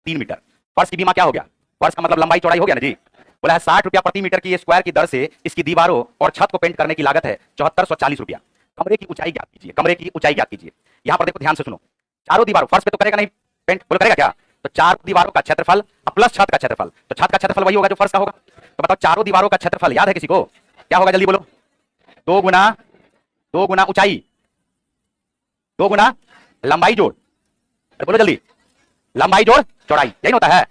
3 metre. फर्श की बीमा क्या हो गया? फर्श का मतलब लंबाई चौड़ाई हो गया ना जी। बोला है 60 रुपया प्रति मीटर की स्क्वायर की दर से इसकी दीवारों और छत को पेंट करने की लागत है 7440 रुपया। कमरे की ऊंचाई ज्ञात कीजिए, कमरे की ऊंचाई ज्ञात कीजिए। यहां पर देखो ध्यान से सुनो, चारों दीवारों, फर्श पे तो करेगा नहीं पेंट, बोलो करेगा क्या? तो चार दीवारों का क्षेत्रफल प्लस छत का क्षेत्रफल, तो छत का क्षेत्रफल वही होगा जो फर्श का होगा। तो बताओ चारों दीवारों का क्षेत्रफल याद है किसी को? क्या होगा जल्दी बोलो? 2 गुना ऊंचाई 2 गुना लंबाई जोड़, बोलो जल्दी, लंबाई जोड़ चौड़ाई, यही होता है।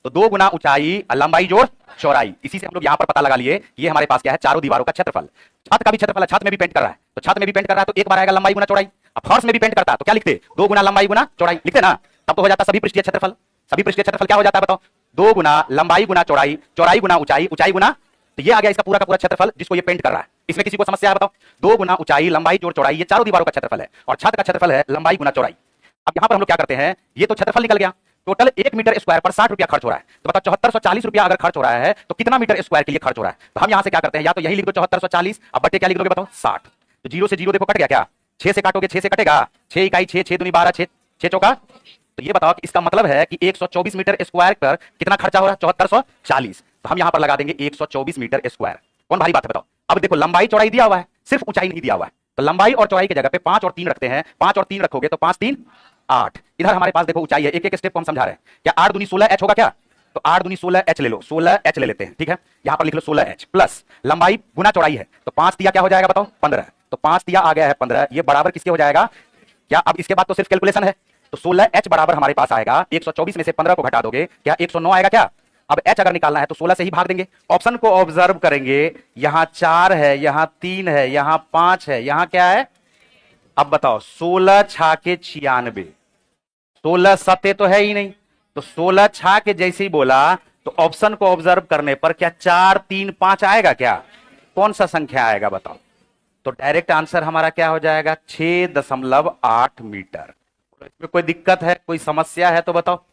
तो 2 गुना ऊंचाई लंबाई जोड़ चौड़ाई, इसी से हम लोग यहां पर पता लगा लिए ये हमारे पास क्या है, चारों दीवारों का क्षेत्रफल। छत का भी क्षेत्रफल है, छत में भी पेंट कर रहा है, तो छत में भी पेंट कर रहा है तो एक बार आएगा लंबाई गुना चौड़ाई। अब फर्श में भी पेंट करता है तो क्या लिखते? 2 गुना लंबाई गुना चौड़ाई लिखते ना, तब तो हो जाता सभी पृष्ठीय क्षेत्रफल। सभी पृष्ठीय क्षेत्रफल क्या हो जाता है बताओ? 2 गुना लंबाई गुना चौड़ाई, चौड़ाई गुना ऊंचाई, ऊंचाई गुना, तो ये आ गया इसका पूरा का पूरा क्षेत्रफल जिसको ये पेंट कर रहा है। इसमें किसी को समस्या है बताओ? 2 गुना ऊंचाई लंबाई जोड़ चौड़ाई, ये चारों दीवारों का क्षेत्रफल है और छत का क्षेत्रफल है लंबाई गुना चौड़ाई। अब यहां पर हम लोग क्या करते हैं, ये तो क्षेत्रफल निकल गया, टोटल 1 मीटर स्क्वायर पर 60 रुपया खर्च हो रहा है, तो बताओ 7440 रुपया अगर खर्च हो रहा है तो कितना मीटर स्क्वायर के लिए खर्च हो रहा है? तो हम यहां से क्या करते हैं, या तो यही लिख दो 7440, अब बटे क्या लिख दोगे बताओ? 60। तो 0 से 0 देखो कट गया क्या? 6 से काटोगे 6 से कटेगा, 6 इकाई 6, 6 दूनी 12, 6 चौका। तो ये बताओ कि इसका मतलब है कि 124 मीटर स्क्वायर पर कितना खर्चा हो रहा है? 7440। तो हम यहां पर लगा देंगे 124 मीटर स्क्वायर। कौन भारी बात है बताओ? अब देखो लंबाई चौड़ाई दिया हुआ है, सिर्फ ऊंचाई नहीं दिया हुआ है, तो लंबाई और चौड़ाई की जगह पे 5 और 3 रखते हैं। 5 और 3 रखोगे तो 5 3 8। इधर हमारे पास देखो ऊंचाई है, एक एक स्टेप को हम समझा रहे हैं। क्या 8 दूनी 16 एच होगा क्या? तो 8 दूनी 16 एच ले लो, 16 एच ले लेते हैं, ठीक है। यहां पर लिख लो 16 एच प्लस लंबाई गुना चौड़ाई है, तो 5 तिया क्या हो जाएगा बताओ? 15। तो 5 तिया आ गया है 15, ये बराबर किसके हो जाएगा? क्या अब इसके बाद तो सिर्फ कैलकुलेशन है, तो 16 एच बराबर हमारे पास आएगा 124 में से 15 को घटा दोगे क्या 109 आएगा क्या? अब एच अगर निकालना है तो 16 से ही भाग देंगे। ऑप्शन को ऑब्जर्व करेंगे, यहां 4 है, यहां 3 है, यहां 5 है, यहां क्या है? अब बताओ 16 छाके 96, 16 सत्य तो है ही नहीं, तो 16 छा के जैसे ही बोला तो ऑप्शन को ऑब्जर्व करने पर क्या 4 3 5 आएगा क्या? कौन सा संख्या आएगा बताओ? तो डायरेक्ट आंसर हमारा क्या हो जाएगा? 6.8 मीटर। इसमें कोई दिक्कत है, कोई समस्या है तो बताओ?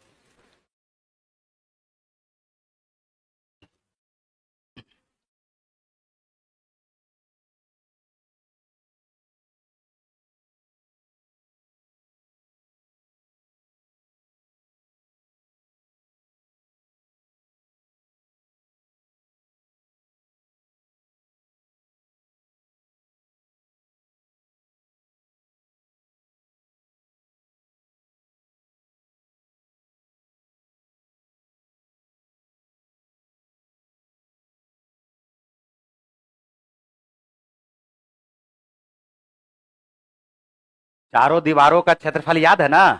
चारों दीवारों का क्षेत्रफल याद है ना?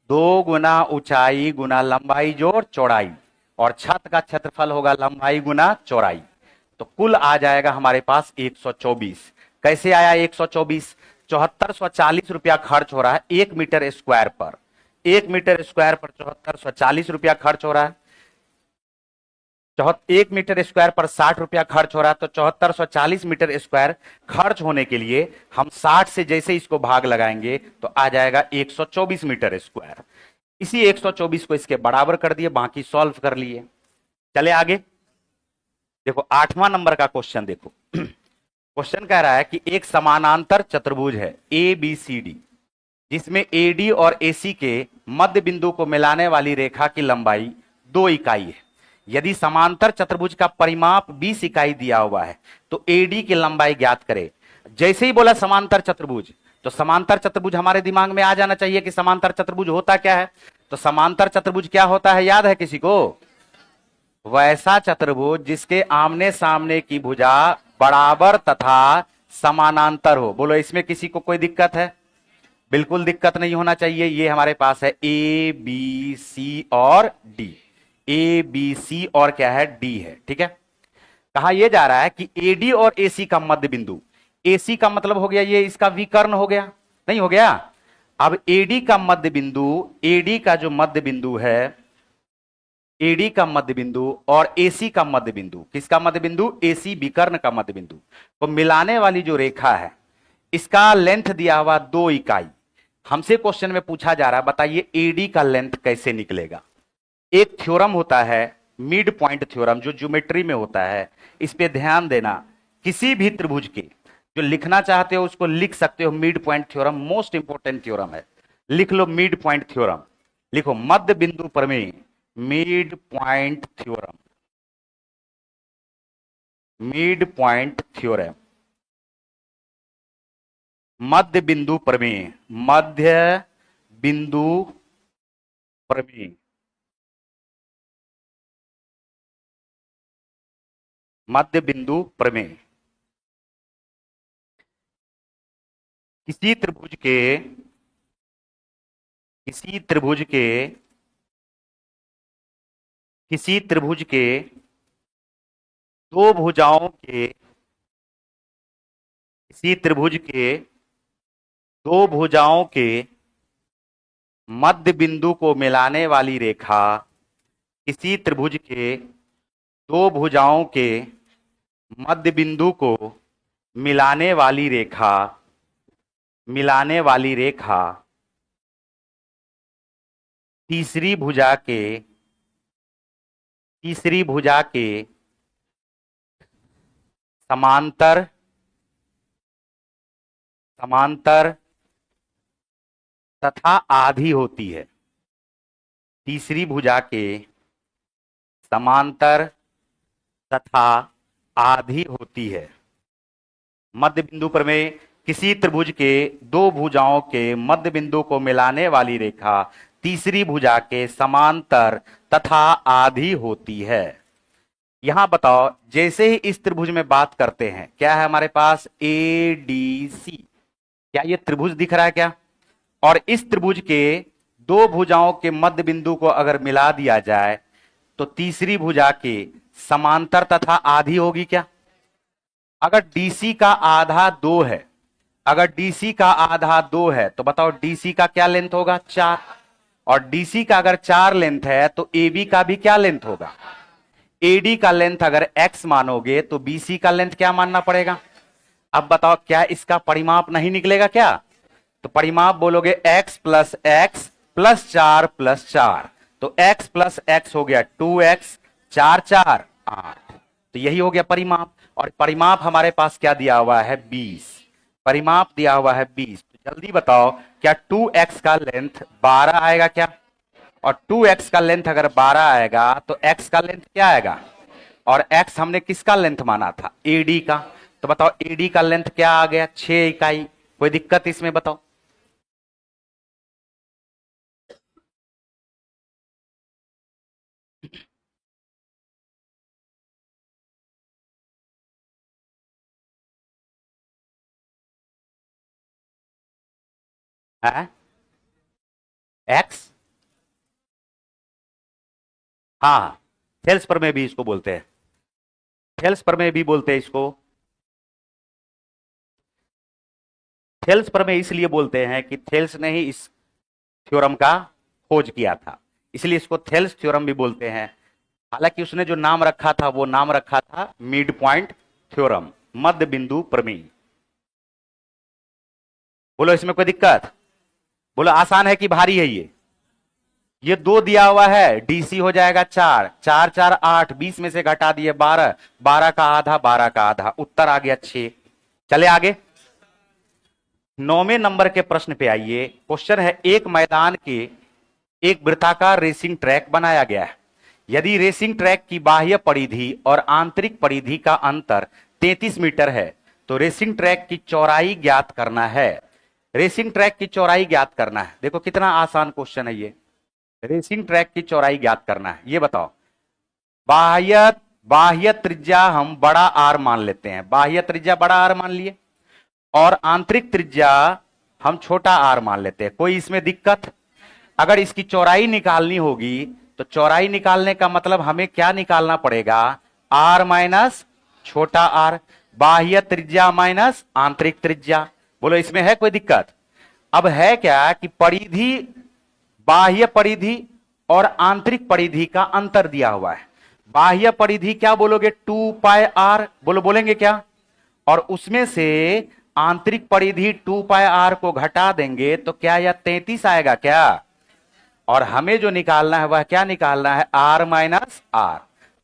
2 गुना ऊंचाई गुना लंबाई जोड़ चौड़ाई, और छत का क्षेत्रफल होगा लंबाई गुना चौड़ाई, तो कुल आ जाएगा हमारे पास 124। कैसे आया 124? 7440 रुपया खर्च हो रहा है 1 मीटर स्क्वायर पर, 1 मीटर स्क्वायर पर 7440 रुपया खर्च हो रहा है। 1 मीटर स्क्वायर पर 60 रुपया खर्च हो रहा है, तो 7440 मीटर स्क्वायर खर्च होने के लिए हम 60 से जैसे इसको भाग लगाएंगे तो आ जाएगा 124 मीटर स्क्वायर। इसी 124 को इसके बराबर कर दिए, बाकी सॉल्व कर लिए। चले आगे, देखो 8वां नंबर का क्वेश्चन देखो। क्वेश्चन कह रहा है कि एक समानांतर चतुर्भुज है ए बी सी डी, जिसमें एडी और एसी के मध्य बिंदु को मिलाने वाली रेखा की लंबाई 2 इकाई है। यदि समांतर चतुर्भुज का परिमाप 20 इकाई दिया हुआ है तो एडी की लंबाई ज्ञात करे। जैसे ही बोला समांतर चतुर्भुज, तो समांतर चतुर्भुज हमारे दिमाग में आ जाना चाहिए कि समांतर चतुर्भुज होता क्या है। तो समांतर चतुर्भुज क्या होता है याद है किसी को? वैसा चतुर्भुज जिसके आमने सामने की भुजा बराबर तथा समानांतर हो। बोलो इसमें किसी को कोई दिक्कत है? बिल्कुल दिक्कत नहीं होना चाहिए। ये हमारे पास है ए बी सी और डी, ए बी सी और क्या है? डी है, ठीक है। कहा यह जा रहा है कि एडी और एसी का मध्य बिंदु, एसी का मतलब हो गया ये इसका विकर्ण हो गया, नहीं हो गया? अब एडी का मध्य बिंदु, एडी का जो मध्य बिंदु है, एडी का मध्य बिंदु और एसी का मध्य बिंदु, किसका मध्य बिंदु? एसी विकर्ण का मध्य बिंदु को मिलाने वाली जो रेखा है, इसका लेंथ दिया हुआ 2 इकाई। हमसे क्वेश्चन में पूछा जा रहा है बताइए एडी का लेंथ कैसे निकलेगा। एक थ्योरम होता है मिड पॉइंट थ्योरम, जो ज्योमेट्री में होता है, इस पे ध्यान देना। किसी भी त्रिभुज के जो लिखना चाहते हो उसको लिख सकते हो mid point theorem, most important theorem है। लिख लो मिड पॉइंट थ्योरम, लिखो मध्य बिंदु प्रमेय, midpoint theorem, midpoint theorem, मध्य बिंदु प्रमेय, मध्य बिंदु प्रमेय, मध्य बिंदु प्रमेय। किसी त्रिभुज के, किसी त्रिभुज के, किसी त्रिभुज के दो भुजाओं के, किसी त्रिभुज के दो भुजाओं के मध्य बिंदु को मिलाने वाली रेखा, किसी त्रिभुज के दो भुजाओं के मध्य बिंदु को मिलाने वाली रेखा, मिलाने वाली रेखा तीसरी भुजा के, तीसरी भुजा के समांतर, समांतर तथा आधी होती है, तीसरी भुजा के समांतर तथा आधी होती है। मध्य बिंदु प्रमेय, किसी त्रिभुज के दो भुजाओं के मध्य बिंदु को मिलाने वाली रेखा तीसरी भुजा के समांतर तथा आधी होती है। यहां बताओ, जैसे ही इस त्रिभुज में बात करते हैं, क्या है हमारे पास ADC, क्या ये त्रिभुज दिख रहा है क्या? और इस त्रिभुज के दो भुजाओं के मध्य बिंदु को अगर मिला दिया जाए तो तीसरी भुजा के समांतर तथा आधी होगी क्या? अगर DC का आधा 2 है, अगर DC का आधा 2 है तो बताओ DC का क्या लेंथ होगा? 4। और DC का अगर 4 लेंथ है तो AB का भी क्या लेंथ होगा? AD का लेंथ अगर x मानोगे तो BC का लेंथ क्या मानना पड़ेगा? अब बताओ, क्या इसका परिमाप नहीं निकलेगा क्या? तो परिमाप बोलोगे x plus x plus 4 plus 4, तो x प्लस x हो गया 2x, 4 4 8, तो यही हो गया परिमाप। और परिमाप हमारे पास क्या दिया हुआ है? 20, परिमाप दिया हुआ है 20। तो जल्दी बताओ, क्या 2x का लेंथ 12 आएगा क्या? और 2x का लेंथ अगर 12 आएगा तो x का लेंथ क्या आएगा? और x हमने किसका लेंथ माना था? AD का। तो बताओ AD का लेंथ क्या आ गया? 6 इकाई। कोई दिक्कत इसमें बताओ? है x, हाँ, थेल्स प्रमेय भी इसको बोलते हैं, थेल्स प्रमेय भी बोलते हैं इसको। थेल्स प्रमेय इसलिए बोलते हैं कि थेल्स ने ही इस थ्योरम का खोज किया था, इसलिए इसको थेल्स थ्योरम भी बोलते हैं। हालांकि उसने जो नाम रखा था वो नाम रखा था मिड पॉइंट थ्योरम, मध्य बिंदु प्रमेय। बोलो इसमें कोई दिक्कत? बोलो आसान है कि भारी है? ये 2 दिया हुआ है, DC हो जाएगा 4, 4 4 8, 20 में से घटा दिए 12, 12 का आधा, 12 का आधा, उत्तर आ गया 6। चले आगे 9वें नंबर के प्रश्न पे आइए। क्वेश्चन है, एक मैदान के एक वृत्ताकार रेसिंग ट्रैक बनाया गया है। यदि रेसिंग ट्रैक की बाह्य परिधि और आंतरिक परिधि का अंतर 33 मीटर है तो रेसिंग ट्रैक की चौड़ाई ज्ञात करना है। रेसिंग ट्रैक की चौड़ाई ज्ञात करना है। देखो कितना आसान क्वेश्चन है ये, रेसिंग ट्रैक की चौड़ाई ज्ञात करना है। ये बताओ, बाह्य बाह्य त्रिज्या हम बड़ा R मान लेते हैं, बाह्य त्रिज्या बड़ा R मान लिए, और आंतरिक त्रिज्या हम छोटा r मान लेते हैं। कोई इसमें दिक्कत? अगर इसकी चौड़ाई निकालनी होगी तो चौड़ाई निकालने का मतलब हमें क्या निकालना पड़ेगा? r माइनस छोटा r, बाह्य त्रिज्या माइनस आंतरिक त्रिज्या। बोलो इसमें है कोई दिक्कत? अब है क्या कि परिधि, बाह्य परिधि और आंतरिक परिधि का अंतर दिया हुआ है। बाह्य परिधि क्या बोलोगे? 2 पाई r, बोलो बोलेंगे क्या? और उसमें से आंतरिक परिधि 2 पाई r को घटा देंगे तो क्या यह 33 आएगा क्या? और हमें जो निकालना है वह क्या निकालना है? r minus R.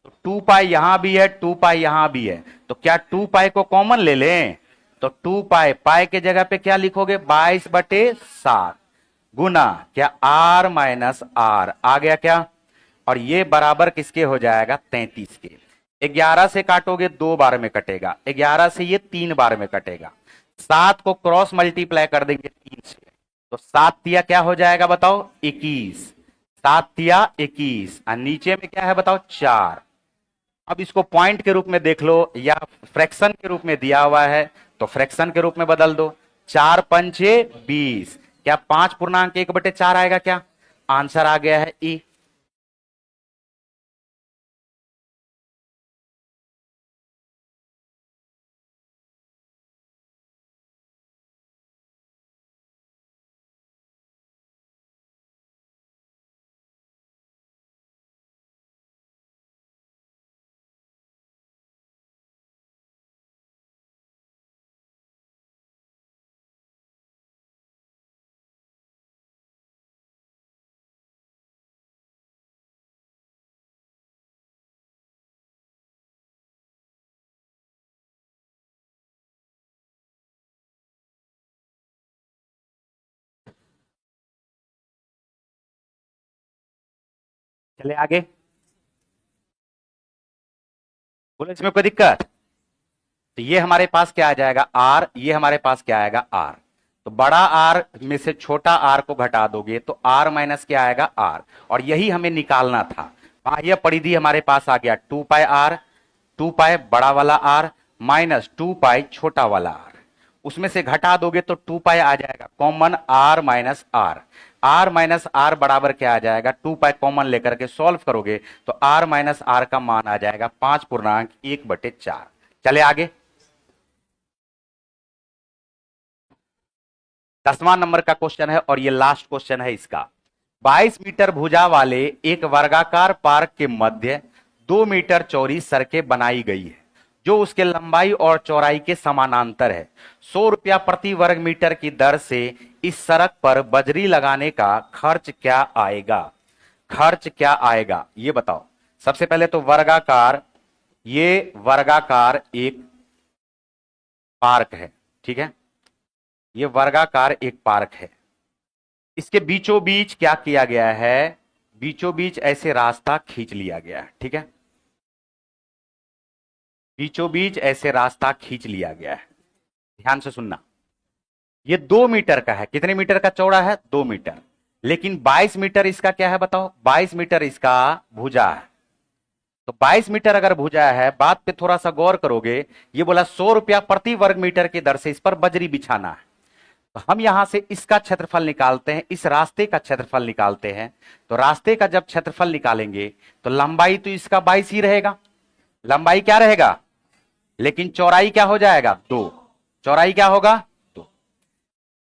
तो 2 पाई यहां भी है, 2 पाई यहां भी है, तो क्या 2 पाई को कॉमन ले लें? तो 2 पाई, पाई के जगह पे क्या लिखोगे? 22/7 गुना क्या? r माइनस आर आ गया क्या? और ये बराबर किसके हो जाएगा 33 के। 11 से काटोगे 2 बार में कटेगा, 11 से ये 3 बार में कटेगा। 7 को क्रॉस मल्टीप्लाई कर देंगे 3 से, तो 7 तिया क्या हो जाएगा बताओ 21, 7 तिया 21, और नीचे में क्या है बताओ 4। अब इसको पॉइंट के रूप में देख लो या फ्रैक्शन के रूप में दिया हुआ है तो फ्रैक्शन के रूप में बदल दो। 4 पंचे 20, क्या 5.1/4 आएगा क्या? आंसर आ गया है ई। चले आगे, बोलो इसमें कोई दिक्कत? तो ये हमारे पास क्या आ जाएगा आर, ये हमारे पास क्या आएगा आर। तो बड़ा आर में से छोटा आर को घटा दोगे तो आर माइनस क्या आएगा आर, और यही हमें निकालना था। बाह्य परिधि हमारे पास आ गया 2 पाई आर, 2 पाई बड़ा वाला आर माइनस 2 पाई छोटा वाला आर। उसमें से घटा दोगे तो 2 पाई आ जाएगा common, R minus R. R minus R बराबर क्या आ जाएगा 2 पाई कॉमन लेकर के सॉल्व करोगे तो आर माइनस आर का मान आ जाएगा 5.1/4। चले आगे, 10वां नंबर का क्वेश्चन है और ये लास्ट क्वेश्चन है इसका। 22 मीटर भुजा वाले एक वर्गाकार पार्क के मध्य 2 मीटर चौड़ी सड़कें बनाई गई है जो उसके लंबाई और चौड़ाई के समानांतर है। 100 रुपया प्रति वर्ग मीटर की दर से इस सड़क पर बजरी लगाने का खर्च क्या आएगा? खर्च क्या आएगा ये बताओ। सबसे पहले तो वर्गाकार, ये वर्गाकार एक पार्क है, ठीक है, ये वर्गाकार एक पार्क है। इसके बीचों बीच क्या किया गया है? बीचों बीच ऐसे रास्ता खींच लिया गया है, ठीक है, बीचों बीच ऐसे रास्ता खींच लिया गया है। ध्यान से सुनना, ये 2 मीटर का है। कितने मीटर का चौड़ा है? 2 मीटर। लेकिन 22 मीटर इसका क्या है बताओ? 22 मीटर इसका भुजा है। तो 22 मीटर अगर भुजा है, बात पे थोड़ा सा गौर करोगे, ये बोला 100 रुपया प्रति वर्ग मीटर की दर से इस पर बजरी बिछाना है। तो हम यहां से इसका क्षेत्रफल निकालते हैं, इस रास्ते का क्षेत्रफल निकालते हैं। तो रास्ते का जब क्षेत्रफल निकालेंगे तो लंबाई तो इसका 22 ही रहेगा, लंबाई क्या रहेगा, लेकिन चौड़ाई क्या हो जाएगा 2। चौड़ाई क्या होगा 2।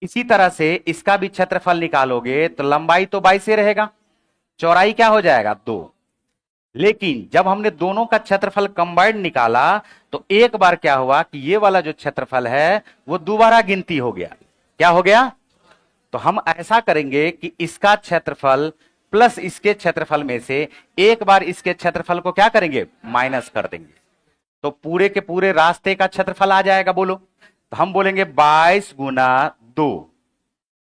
इसी तरह से इसका भी क्षेत्रफल निकालोगे तो लंबाई तो 22 ही रहेगा, चौड़ाई क्या हो जाएगा 2। लेकिन जब हमने दोनों का क्षेत्रफल कंबाइंड निकाला तो एक बार क्या हुआ कि ये वाला जो क्षेत्रफल है वो दोबारा गिनती हो गया। क्या हो गया? तो हम ऐसा करेंगे कि इसका क्षेत्रफल प्लस इसके क्षेत्रफल में से एक बार इसके क्षेत्रफल को क्या करेंगे, माइनस कर देंगे। तो पूरे के पूरे रास्ते का क्षेत्रफल आ जाएगा। बोलो, तो हम बोलेंगे 22 गुना 2।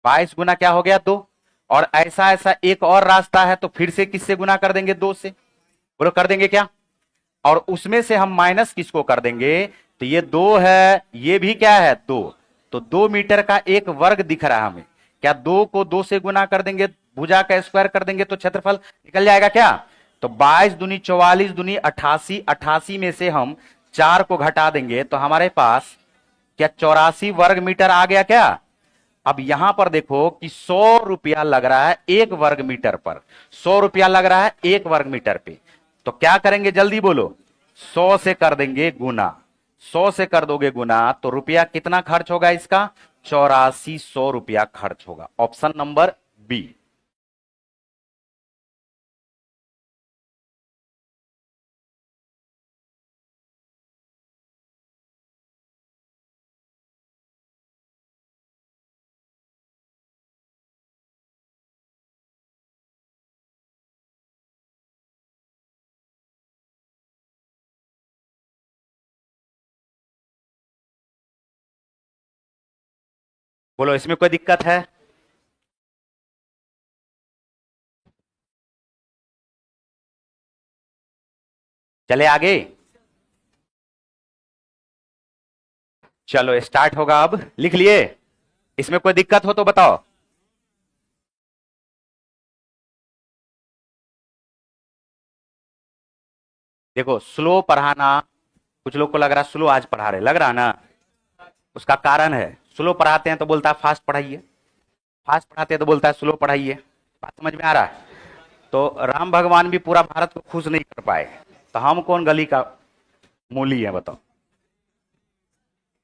22 गुना क्या हो गया 2। और ऐसा ऐसा एक और रास्ता है तो फिर से किससे गुना कर देंगे 2 से। बोलो कर देंगे क्या? और उसमें से हम माइनस किसको कर देंगे? तो ये 2 है, ये भी क्या है 2। तो 2 मीटर का एक वर्ग दिख रहा है हमें। क्या 2 को 2 से गुना कर देंगे, भुजा का स्क्वायर कर देंगे तो क्षेत्रफल निकल जाएगा क्या? तो 22 दूनी 44 दूनी 88, 88 में से हम 4 को घटा देंगे तो हमारे पास क्या 84 वर्ग मीटर आ गया क्या? अब यहां पर देखो कि 100 रुपया लग रहा है 1 वर्ग मीटर पर, 100 रुपया लग रहा है 1 वर्ग मीटर पे। तो क्या करेंगे जल्दी बोलो, 100 से कर देंगे गुना। 100 से कर दोगे गुना तो रुपया कितना खर्च होगा इसका? 8400 रुपया खर्च होगा। Option number B. बोलो इसमें कोई दिक्कत है? चले आगे, चलो स्टार्ट होगा। अब लिख लिए? इसमें कोई दिक्कत हो तो बताओ। देखो स्लो पढ़ाना, कुछ लोग को लग रहा है स्लो आज पढ़ा रहे, लग रहा ना? उसका कारण है, स्लो पढ़ाते हैं तो बोलता है फास्ट पढ़ाइए, फास्ट पढ़ाते हैं तो बोलता है स्लो पढ़ाइए। बात समझ में आ रहा है? तो राम भगवान भी पूरा भारत को खुश नहीं कर पाए, तो हम कौन गली का मूली है बताओ?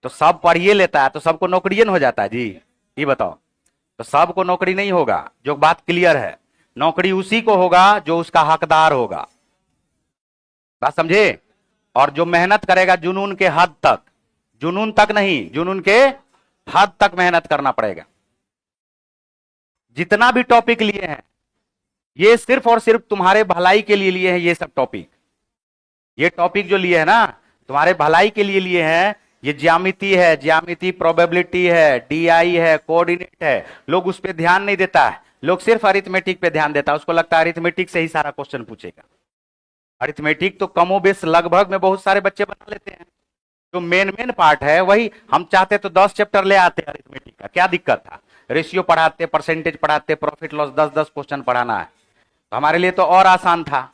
तो सब पढ़िए लेता है तो सबको नौकरियन हो जाता है जी? ये बताओ। तो सबको नौकरी नहीं होगा, जो बात क्लियर है। नौकरी उसी को होगा जो उसका हकदार होगा। बात समझे? और जो मेहनत करेगा जुनून के हद तक, जुनून तक नहीं, जुनून के हद तक मेहनत करना पड़ेगा। जितना भी टॉपिक लिए हैं, ये सिर्फ और सिर्फ तुम्हारे भलाई के लिए लिए हैं। ये सब टॉपिक, ये टॉपिक जो लिए हैं ना, तुम्हारे भलाई के लिए लिए हैं। ये ज्यामिति है, ज्यामिति प्रोबेबिलिटी है, डीआई है, कोऑर्डिनेट है। लोग उस पर ध्यान नहीं देता है, लोग सिर्फ अरिथमेटिक पे ध्यान देता है। उसको लगता है अरिथमेटिक से ही सारा क्वेश्चन पूछेगा। अरिथमेटिक तो कमोबेश लगभग में बहुत सारे बच्चे बना लेते हैं। जो मेन मेन पार्ट है वही हम चाहते तो 10 चैप्टर ले आते हैं अरिथमेटिक का, क्या दिक्कत था? रेशियो पढ़ाते, परसेंटेज पढ़ाते, प्रॉफिट लॉस 10-10 क्वेश्चन पढ़ाना है तो हमारे लिए तो और आसान था।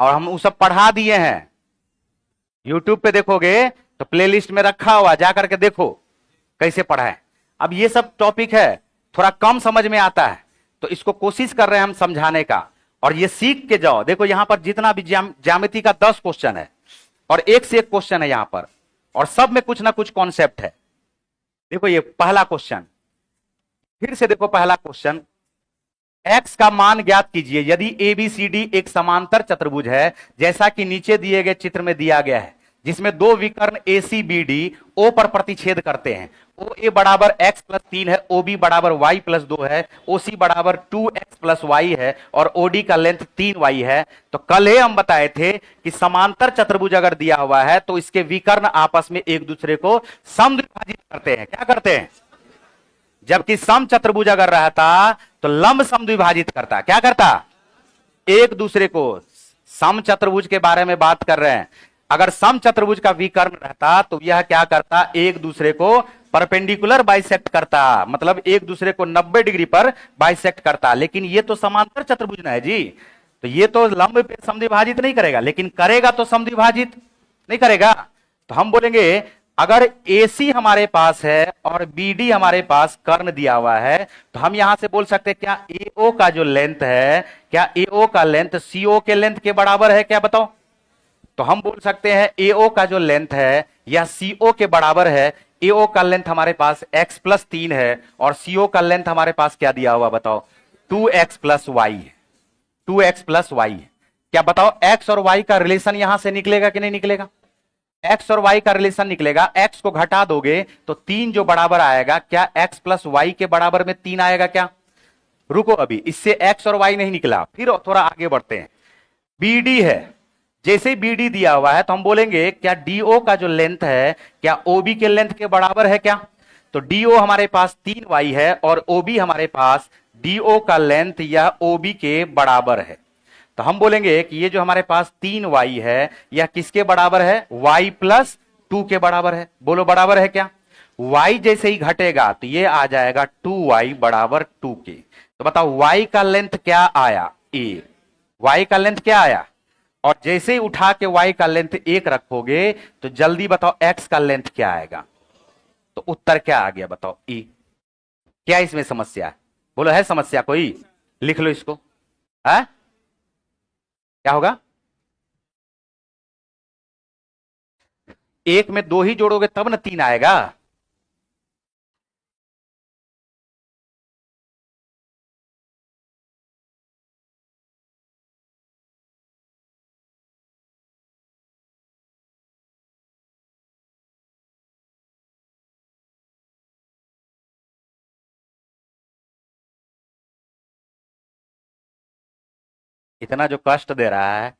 और हम वो सब पढ़ा दिए हैं। यूट्यूब पे देखोगे तो प्लेलिस्ट में रखा हुआ, जाकर के देखो कैसे पढ़ाएं। अब ये सब टॉपिक है, थोड़ा कम समझ में आता है, तो इसको कोशिश कर रहे हैं हम समझाने का। और ये सीख के जाओ। देखो यहां पर जितना भी ज्यामिति का 10 क्वेश्चन है और एक से एक क्वेश्चन है यहां पर, और सब में कुछ ना कुछ कॉन्सेप्ट है। देखो ये पहला क्वेश्चन, फिर से देखो पहला क्वेश्चन। एक्स का मान ज्ञात कीजिए यदि एबीसीडी एक समांतर चतुर्भुज है जैसा कि नीचे दिए गए चित्र में दिया गया है, जिसमें दो विकर्ण एसीबीडी ओ पर प्रतिच्छेद करते हैं। ओ ए बराबर एक्स प्लस 3 है, ओ बी बराबर वाई प्लस 2 है, ओ सी बराबर 2x प्लस वाई है, और ओडी का लेंथ 3y है। तो कल ही हम बताए थे कि समांतर चतुर्भुज अगर दिया हुआ है तो इसके विकर्ण आपस में एक दूसरे को समद्विभाजित करते हैं। क्या करते हैं? जबकि सम चतुर्भुज अगर रहता तो लंब समद्विभाजित करता। क्या करता? एक दूसरे को। सम चतुर्भुज के बारे में बात कर रहे हैं। अगर सम चतुर्भुज का विकर्ण रहता तो यह क्या करता? एक दूसरे को परपेंडिकुलर बाइसेक्ट करता, मतलब एक दूसरे को 90 डिग्री पर बाइसेक्ट करता। लेकिन ये तो समांतर चतुर्भुज ना है जी, तो ये तो लंब पे समद्विभाजित नहीं करेगा, लेकिन करेगा तो समद्विभाजित नहीं करेगा। तो हम बोलेंगे अगर AC हमारे पास है और BD हमारे पास कर्ण दिया हुआ है, तो हम यहां से बोल सकते हैं क्या AO का जो लेंथ है, क्या AO का लेंथ CO के लेंथ के बराबर है? क्या बताओ? तो हम बोल सकते हैं AO का जो लेंथ है यह CO के बराबर है। AO का लेंथ हमारे पास x प्लस 3 है और CO का लेंथ हमारे पास क्या दिया हुआ बताओ? 2x प्लस वाई है। 2x प्लस वाई है। क्या बताओ x और y का रिलेशन यहां से निकलेगा कि नहीं निकलेगा? x और y का रिलेशन निकलेगा। x को घटा दोगे तो 3 जो बराबर आएगा, क्या x प्लस वाई के बराबर में 3 आएगा क्या? रुको, अभी इससे x और y नहीं निकला, फिर थोड़ा आगे बढ़ते हैं। BD है, जैसे BD दिया हुआ है तो हम बोलेंगे क्या DO का जो लेंथ है क्या OB के लेंथ के बराबर है क्या? तो DO हमारे पास 3y है और OB हमारे पास DO का लेंथ या OB के बराबर है। तो हम बोलेंगे कि ये जो हमारे पास 3y है यह किसके बराबर है? y प्लस 2 के बराबर है। बोलो बराबर है क्या? y जैसे ही घटेगा तो ये आ जाएगा 2y बराबर 2 के। तो बताओ y का लेंथ क्या आया? a। y का लेंथ क्या आया? और जैसे ही उठा के y का लेंथ 1 रखोगे तो जल्दी बताओ x का लेंथ क्या आएगा? तो उत्तर क्या आ गया बताओ? e। क्या इसमें समस्या है? बोलो है समस्या कोई? लिख लो इसको। है क्या होगा? एक में दो ही जोड़ोगे तब ना 3 आएगा। इतना जो कष्ट दे रहा है,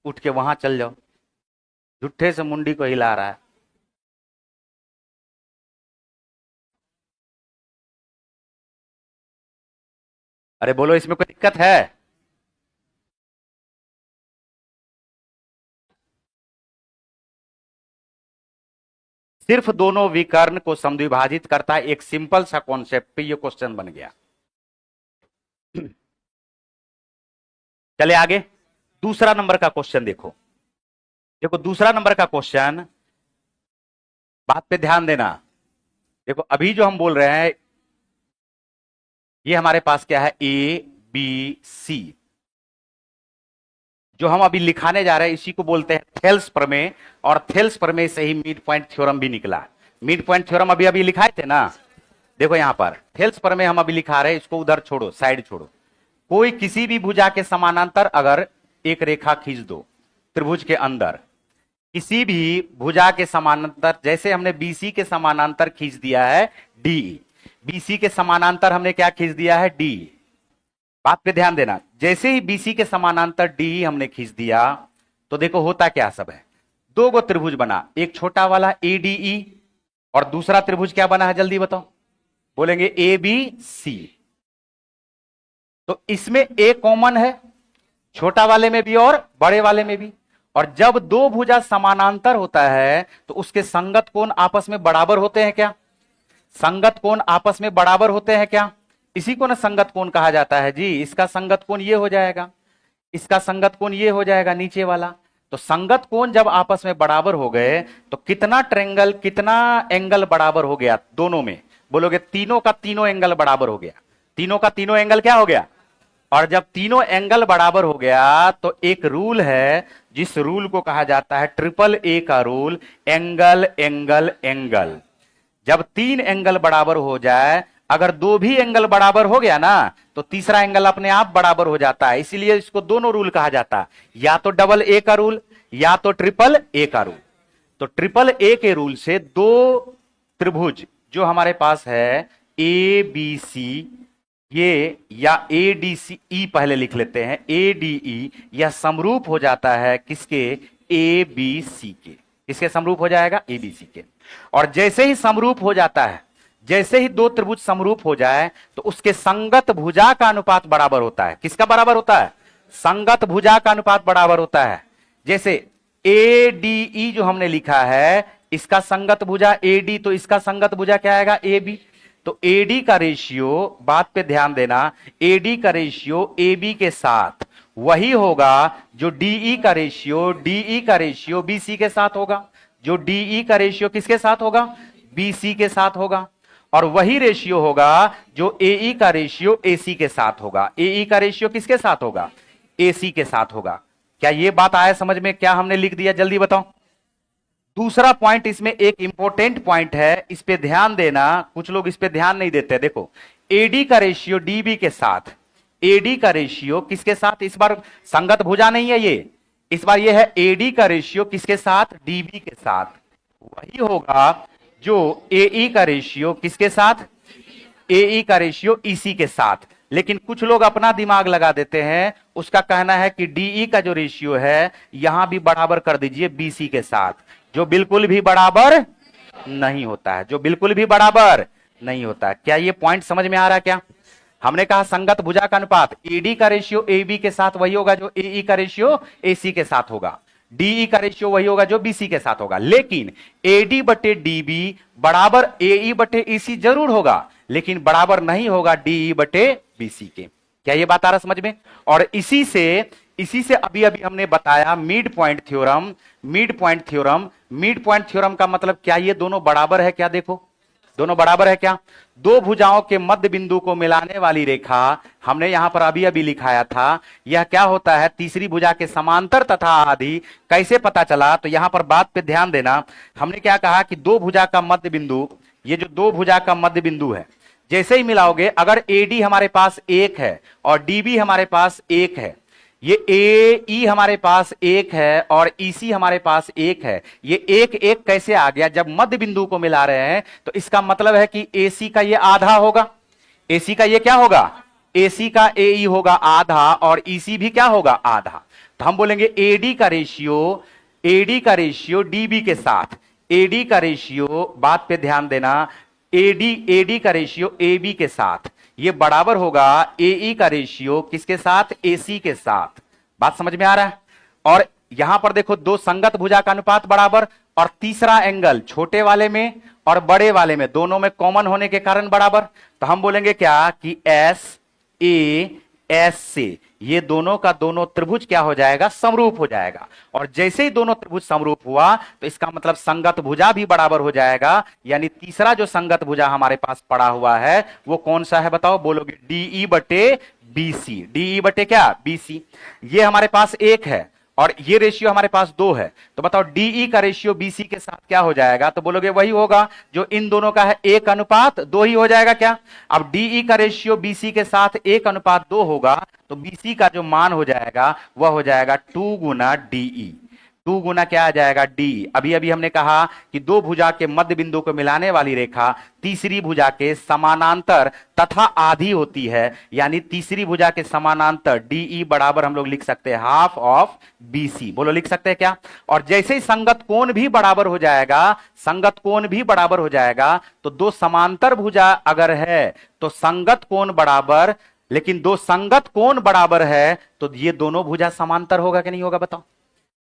उठ के वहां चल जाओ। झूठे से मुंडी को हिला रहा है। अरे बोलो इसमें कोई दिक्कत है? सिर्फ दोनों विकर्ण को समद्विभाजित करता है। एक सिंपल सा कॉन्सेप्ट पे ये क्वेश्चन बन गया। चले आगे, दूसरा नंबर का क्वेश्चन देखो। देखो दूसरा नंबर का क्वेश्चन, बात पे ध्यान देना। देखो अभी जो हम बोल रहे हैं ये हमारे पास क्या है, ए बी सी। जो हम अभी लिखाने जा रहे हैं इसी को बोलते हैं थेल्स प्रमेय, और थेल्स प्रमेय से ही मिड पॉइंट थ्योरम भी निकला। मिड पॉइंट थ्योरम अभी अभी लिखाए थे ना, देखो यहां पर थेल्स प्रमेय हम अभी लिखा रहे हैं, इसको उधर छोड़ो, साइड छोड़ो। कोई किसी भी भुजा के समानांतर अगर एक रेखा खींच दो त्रिभुज के अंदर, किसी भी भुजा के समानांतर, जैसे हमने बीसी के समानांतर खींच दिया है डी, बीसी के समानांतर हमने क्या खींच दिया है, डी। बात पे ध्यान देना, जैसे ही बीसी के समानांतर डी हमने खींच दिया तो देखो होता क्या सब है, दो गो त्रिभुज बना, एक छोटा वाला एडीई और दूसरा त्रिभुज क्या बना है, जल्दी बताओ, बोलेंगे ए बी सी। तो इसमें ए कॉमन है, छोटा वाले में भी और बड़े वाले में भी। और जब दो भुजा समानांतर होता है तो उसके संगत कोण आपस में बराबर होते हैं क्या, संगत कोण आपस में बराबर होते हैं क्या, इसी को ना संगत कोण कहा जाता है जी। इसका संगत कोण ये हो जाएगा, इसका संगत कोण ये हो जाएगा नीचे वाला। तो संगत कोण जब आपस में बराबर हो गए तो कितना ट्रायंगल, कितना एंगल बराबर हो गया दोनों में, बोलोगे तीनों का तीनों एंगल बराबर हो गया, तीनों का तीनों एंगल क्या हो गया। और जब तीनों एंगल बराबर हो गया तो एक रूल है, जिस रूल को कहा जाता है ट्रिपल ए का रूल, एंगल एंगल एंगल। जब तीन एंगल बराबर हो जाए, अगर दो भी एंगल बराबर हो गया ना तो तीसरा एंगल अपने आप बराबर हो जाता है, इसीलिए इसको दोनों रूल कहा जाता है, या तो डबल ए का रूल या तो ट्रिपल ए का रूल। तो ट्रिपल ए के रूल से दो त्रिभुज जो हमारे पास है ए बी सी, ये या ए डी सी, ई पहले लिख लेते हैं, ए डी ई, यह समरूप हो जाता है किसके, ए बी सी के। किसके समरूप हो जाएगा, ए बी सी के। और जैसे ही समरूप हो जाता है, जैसे ही दो त्रिभुज समरूप हो जाए तो उसके संगत भुजा का अनुपात बराबर होता है। किसका बराबर होता है, संगत भुजा का अनुपात बराबर होता है। जैसे ए डी ई जो हमने लिखा है, इसका संगत भुजा ए डी, तो इसका संगत भुजा क्या आएगा, ए बी। तो एडी का रेशियो, बात पे ध्यान देना, एडी का रेशियो ए बी के साथ वही होगा जो डीई का रेशियो, डीई का रेशियो बीसी के साथ होगा, जो डीई का रेशियो किसके साथ होगा, बीसी के साथ होगा। और वही रेशियो होगा जो एई का रेशियो एसी के साथ होगा, एई का रेशियो किसके साथ होगा, एसी के साथ होगा। क्या ये बात आया समझ में, क्या हमने लिख दिया, जल्दी बताओ। दूसरा पॉइंट इसमें एक इंपॉर्टेंट पॉइंट है, इस पे ध्यान देना, कुछ लोग इस पे ध्यान नहीं देते। देखो एडी का रेशियो डीबी के साथ, एडी का रेशियो किसके साथ, इस बार संगत भुजा नहीं है ये, इस बार ये है एडी का रेशियो किसके साथ, डीबी के साथ। वही होगा जो एई का रेशियो किसके साथ, एई का रेशियो ईसी के साथ। लेकिन कुछ लोग अपना दिमाग लगा देते हैं, उसका कहना है कि डीई का जो रेशियो है यहां भी बराबर कर दीजिए बीसी के साथ, जो बिल्कुल भी बराबर नहीं होता है, जो बिल्कुल भी बराबर नहीं होता है। क्या ये पॉइंट समझ में आ रहा है क्या। हमने कहा संगत भुजा का अनुपात एडी का रेशियो एबी के साथ वही होगा जो एई का रेशियो एसी के साथ होगा, डीई का रेशियो वही होगा जो बीसी के साथ होगा। लेकिन एडी बटे डीबी बराबर एई बटे ईसी जरूर होगा, लेकिन बराबर नहीं होगा डीई बटे बीसी के। क्या ये बात आ रहा समझ में। और इसी से अभी अभी हमने बताया mid point theorem. Midpoint theorem, midpoint theorem का मतलब क्या, ये दोनों बराबर है क्या, देखो दोनों बराबर है क्या। दो भुजाओं के मध्य बिंदु को मिलाने वाली रेखा हमने यहां पर अभी अभी लिखाया था, यह क्या होता है, तीसरी भुजा के समांतर तथा आदि। कैसे पता चला, तो यहां पर बात पे ध्यान देना। हमने क्या कहा कि दो भुजा का मध्य बिंदु, ये जो दो भुजा का मध्य बिंदु है, जैसे ही मिलाओगे, अगर एडी हमारे पास एक है और डीबी हमारे पास एक है, ये ए ई हमारे पास एक है और ईसी हमारे पास एक है, ये एक एक कैसे आ गया, जब मध्य बिंदु को मिला रहे हैं तो इसका मतलब है कि एसी का ये आधा होगा, एसी का ये क्या होगा, एसी का एई होगा आधा और ईसी भी क्या होगा, आधा। तो हम बोलेंगे एडी का रेशियो, एडी का रेशियो डीबी के साथ, एडी का रेशियो, बात पे ध्यान देना, एडी का रेशियो एबी के साथ ये बराबर होगा एई का रेशियो किसके साथ, एसी के साथ। बात समझ में आ रहा है। और यहां पर देखो दो संगत भुजा का अनुपात बराबर, और तीसरा एंगल छोटे वाले में और बड़े वाले में दोनों में कॉमन होने के कारण बराबर। तो हम बोलेंगे क्या कि एस ए एस से ये दोनों का दोनों त्रिभुज क्या हो जाएगा, समरूप हो जाएगा। और जैसे ही दोनों त्रिभुज समरूप हुआ तो इसका मतलब संगत भुजा भी बराबर हो जाएगा। यानी तीसरा जो संगत भुजा हमारे पास पड़ा हुआ है वो कौन सा है बताओ, बोलोगे डीई बटे बीसी। डीई बटे क्या, बीसी। ये हमारे पास 1 है और ये रेशियो हमारे पास 2 है। तो बताओ डीई का रेशियो बीसी के साथ क्या हो जाएगा, तो बोलोगे वही होगा जो इन दोनों का है 1:2 ही हो जाएगा क्या। अब डीई का रेशियो बीसी के साथ 1:2 होगा तो बीसी का जो मान हो जाएगा वह हो जाएगा 2 गुना डीई। 2 गुना क्या आ जाएगा, डी। अभी अभी हमने कहा कि दो भुजा के मध्य बिंदु को मिलाने वाली रेखा तीसरी भुजा के समानांतर तथा आधी होती है। यानी तीसरी भुजा के समानांतर डीई बराबर हम लोग लिख सकते हैं हाफ ऑफ बीसी। बोलो लिख सकते हैं क्या। और जैसे ही संगत कोण भी बराबर हो जाएगा, संगत कोण भी बराबर हो जाएगा, तो दो समांतर भुजा अगर है तो संगत कोण बराबर, लेकिन दो संगत कोण बराबर है तो ये दोनों भुजा समांतर होगा कि नहीं होगा बताओ।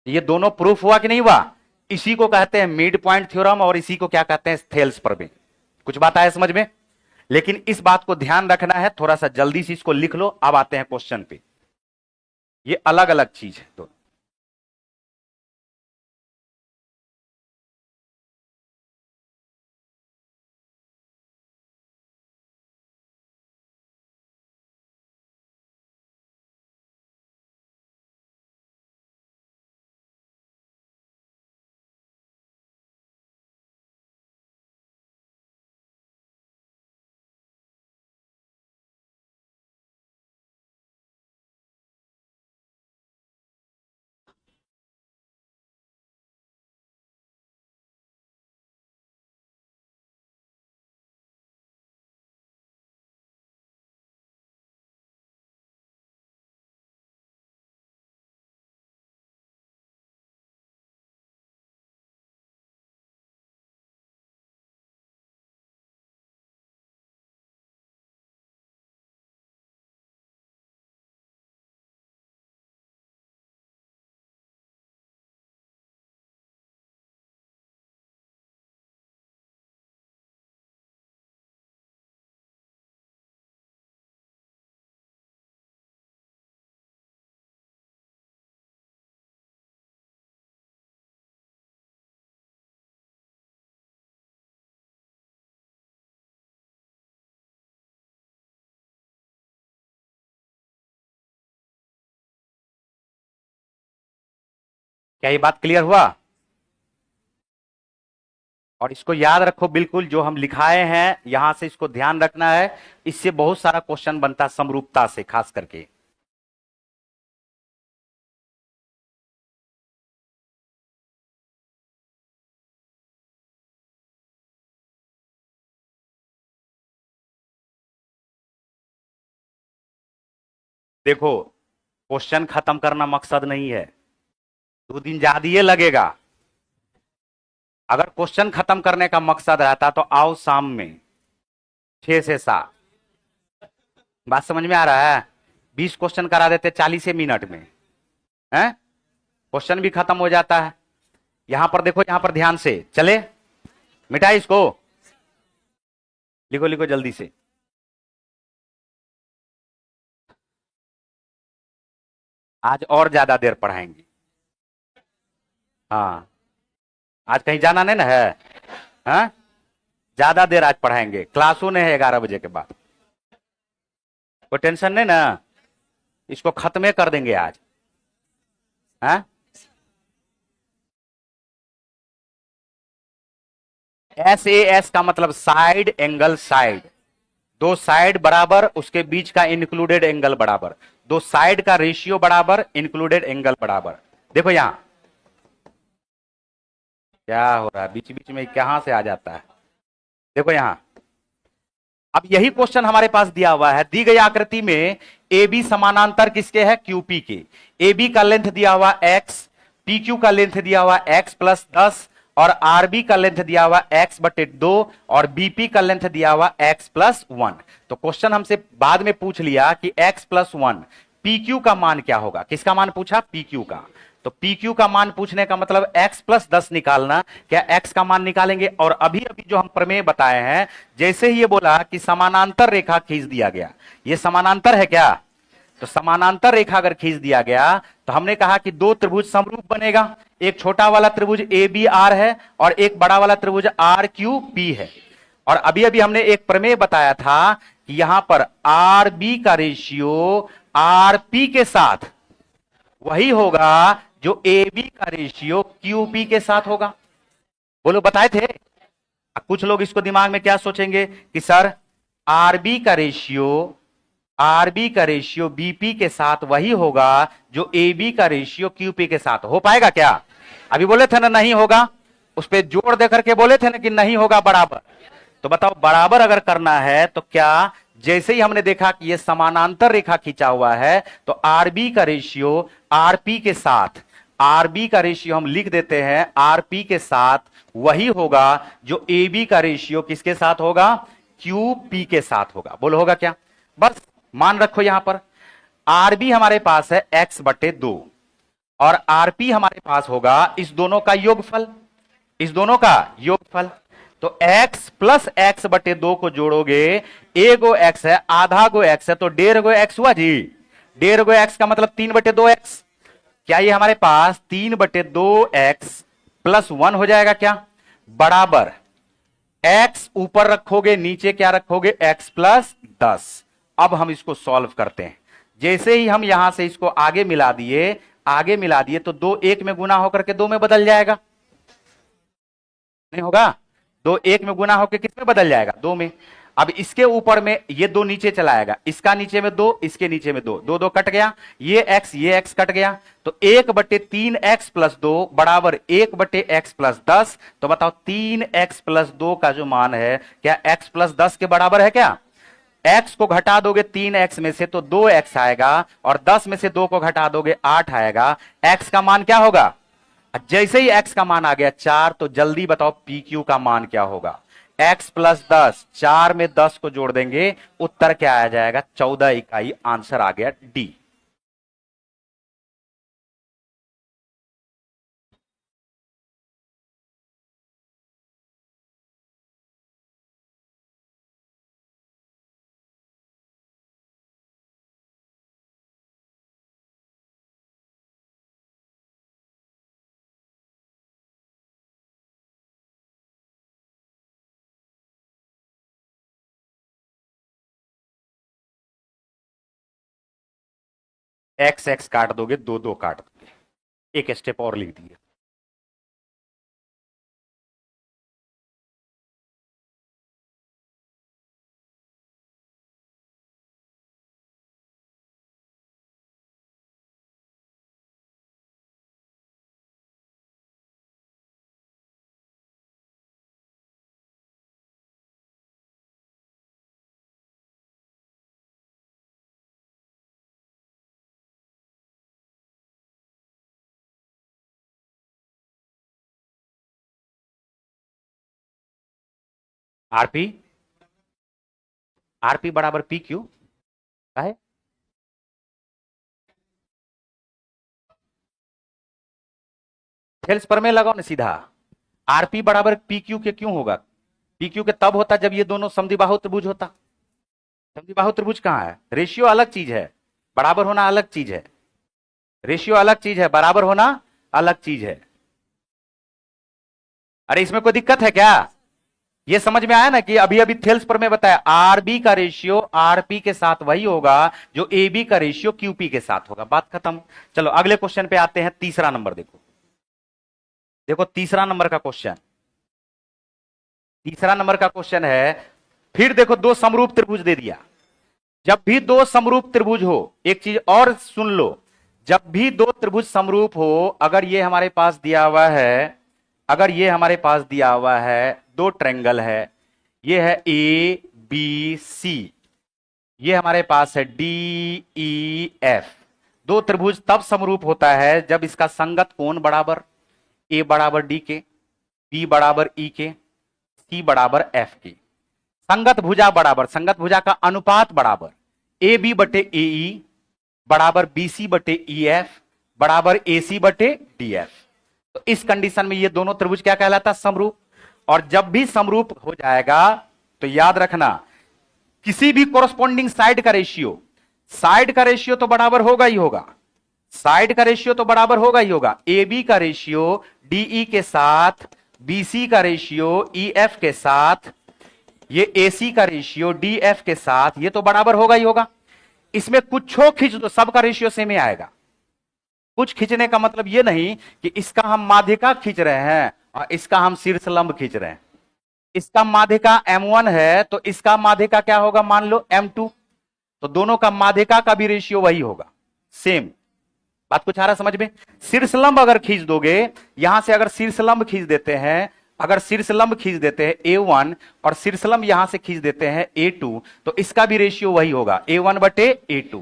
ये दोनों प्रूफ हुआ कि नहीं हुआ। इसी को कहते हैं मिड पॉइंट थ्योरम और इसी को क्या कहते हैं, थेल्स प्रमेय। कुछ बात आया समझ में। लेकिन इस बात को ध्यान रखना है, थोड़ा सा जल्दी से इसको लिख लो। अब आते हैं क्वेश्चन पे। ये अलग अलग चीज है दोनों। क्या ये बात क्लियर हुआ। और इसको याद रखो बिल्कुल, जो हम लिखाए हैं यहां से इसको ध्यान रखना है। इससे बहुत सारा क्वेश्चन बनता है समरूपता से खास करके। देखो क्वेश्चन खत्म करना मकसद नहीं है, 2 दिन ज्यादा ही लगेगा। अगर क्वेश्चन खत्म करने का मकसद रहता तो आओ शाम में 6 से 7। बात समझ में आ रहा है। 20 क्वेश्चन करा देते 40 मिनट में, हैं क्वेश्चन भी खत्म हो जाता है। यहां पर देखो, यहां पर ध्यान से चले, मिटाई इसको, लिखो लिखो जल्दी से। आज और ज्यादा देर पढ़ाएंगे। हाँ आज कहीं जाना नहीं ना है, हाँ ज्यादा देर आज पढ़ाएंगे। क्लासों ने है 11 बजे के बाद, कोई टेंशन नहीं ना। इसको खत्मे कर देंगे आज। हाँ एस ए एस का मतलब साइड एंगल साइड। दो साइड बराबर, उसके बीच का इंक्लूडेड एंगल बराबर। दो साइड का रेशियो बराबर, इंक्लूडेड एंगल बराबर। देखो यहां क्या हो रहा है, बीच बीच में कहां से आ जाता है। देखो यहां, अब यही क्वेश्चन हमारे पास दिया हुआ है। दी गई आकृति में ए बी समानांतर किसके है, क्यूपी के। ए बी का लेंथ दिया हुआ x, पी क्यू का लेंथ दिया हुआ x+10 और आरबी का लेंथ दिया हुआ x/2 और बीपी का लेंथ दिया हुआ x+1। तो क्वेश्चन हमसे बाद में पूछ लिया कि x+1 पी क्यू का मान क्या होगा। किसका मान पूछा, पी क्यू का। तो पी क्यू का मान पूछने का मतलब x प्लस 10 निकालना। क्या x का मान निकालेंगे? और अभी अभी जो हम प्रमेय बताए हैं, जैसे ही ये बोला कि समानांतर रेखा खींच दिया गया, ये समानांतर है क्या? तो समानांतर रेखा अगर खींच दिया गया तो हमने कहा कि दो त्रिभुज समरूप बनेगा। एक छोटा वाला त्रिभुज ए बी आर है और एक बड़ा वाला त्रिभुज आर क्यू पी है। और अभी अभी हमने एक प्रमेय बताया था कि यहां पर आर बी का रेशियो आर पी के साथ वही होगा जो ए बी का रेशियो क्यू पी के साथ होगा। बोलो, बताए थे? अब कुछ लोग इसको दिमाग में क्या सोचेंगे कि सर आरबी का रेशियो बीपी के साथ वही होगा जो ए बी का रेशियो क्यूपी के साथ। हो पाएगा क्या? अभी बोले थे ना नहीं होगा, उस पर जोर देकर के बोले थे ना कि नहीं होगा बराबर। तो बताओ, बराबर अगर करना है तो क्या, जैसे ही हमने देखा कि ये समानांतर रेखा खींचा हुआ है तो आरबी का रेशियो आरपी के साथ, आरबी का रेशियो हम लिख देते हैं आरपी के साथ वही होगा जो ए बी का रेशियो किसके साथ होगा? क्यू पी के साथ होगा। बोलो, होगा क्या? बस मान रखो यहां पर आरबी हमारे पास है x/2 और आरपी हमारे पास होगा इस दोनों का योगफल, इस दोनों का योगफल। तो x प्लस x/2 को जोड़ोगे, ए गो x है, आधा गो x है, तो 1.5 गो x हुआ जी। 1.5 गो x का मतलब 3/2x। क्या ये हमारे पास 3/2x प्लस 1 हो जाएगा क्या? बराबर x ऊपर रखोगे, नीचे क्या रखोगे? x plus 10। अब हम इसको सॉल्व करते हैं। जैसे ही हम यहां से इसको आगे मिला दिए तो 2 1 में गुना होकर के 2 में बदल जाएगा। नहीं होगा? 2 1 में गुना होकर किस में बदल जाएगा? 2 में। अब इसके ऊपर में ये 2 नीचे चला आएगा, इसका नीचे में 2, इसके नीचे में 2, 2 2 कट गया, ये x कट गया, तो 1/3x प्लस 2 बराबर 1/x प्लस 10। तो बताओ 3x प्लस 2 का जो मान है, क्या x प्लस 10 के बराबर है क्या? x को घटा दोगे 3x में से तो 2x आएगा, और 10 में से 2 को घटा दोगे 8 आएगा। x का मान क्या होगा? जैसे ही x का मान आ गया 4, तो जल्दी बताओ pq का मान क्या होगा? x प्लस 10, 4 में 10 को जोड़ देंगे, उत्तर क्या आ जाएगा? 14 इकाई। आंसर आ गया डी। एक्स एक्स काट दोगे, 2 2 काट दोगे, एक स्टेप और लिख दिए। आरपी, आरपी बराबर पी क्यू है। थेल्स प्रमेय लगाओ ना सीधा। आरपी बराबर पी क्यू के क्यों होगा? पी क्यू के तब होता जब ये दोनों समद्विबाहु त्रिभुज होता। समद्विबाहु त्रिभुज कहां है? रेशियो अलग चीज है, बराबर होना अलग चीज है। रेशियो अलग चीज है, बराबर होना अलग चीज है। अरे इसमें कोई दिक्कत है क्या? ये समझ में आया ना कि अभी अभी थेल्स पर मैं बताया आरबी का रेशियो आरपी के साथ वही होगा जो ए बी का रेशियो क्यूपी के साथ होगा। बात खत्म। चलो अगले क्वेश्चन पे आते हैं। तीसरा नंबर देखो, देखो तीसरा नंबर का क्वेश्चन, तीसरा नंबर का क्वेश्चन है। फिर देखो दो समरूप त्रिभुज दे दिया। जब भी दो समरूप त्रिभुज हो, एक चीज और सुन लो, जब भी दो त्रिभुज समरूप हो, अगर ये हमारे पास दिया हुआ है, अगर ये हमारे पास दिया हुआ है, दो ट्रायंगल है, ये है ए बी सी, ये हमारे पास है डी ई एफ। दो त्रिभुज तब समरूप होता है जब इसका संगत कोण बराबर, ए बराबर डी के, बी बराबर ई के, सी बराबर एफ के, संगत भुजा बराबर, संगत भुजा का अनुपात बराबर ए बी बटे ए ई बराबर बी सी बटे ई एफ बराबर AC बटे DF। तो इस कंडीशन में ये दोनों त्रिभुज क्या कहलाता है? समरूप। और जब भी समरूप हो जाएगा तो याद रखना किसी भी कोरस्पॉन्डिंग साइड का रेशियो तो बराबर होगा ही होगा, साइड का रेशियो तो बराबर होगा ही होगा। AB का रेशियो DE के साथ, BC का रेशियो EF के साथ, ये AC का रेशियो DF के साथ, ये तो बराबर होगा ही होगा। इसमें कुछ खींच दो, सबका रेशियो सेम ही आएगा। कुछ खींचने का मतलब ये नहीं कि इसका हम माध्यिका खींच रहे हैं और इसका हम शीर्ष लंब खींच रहे हैं। इसका माध्यिका M1 है तो इसका माध्यिका क्या होगा? मान लो M2। तो दोनों का माध्यिका का भी रेशियो वही होगा, सेम। बात कुछ आ रहा समझ में? शीर्ष लंब अगर खींच दोगे, यहां से अगर शीर्ष लंब खींच देते हैं, अगर शीर्ष लंब खींच देते हैं A1 और शीर्ष लंब यहां से खींच देते हैं A2, तो इसका भी रेशियो वही होगा, A1 बटे A2।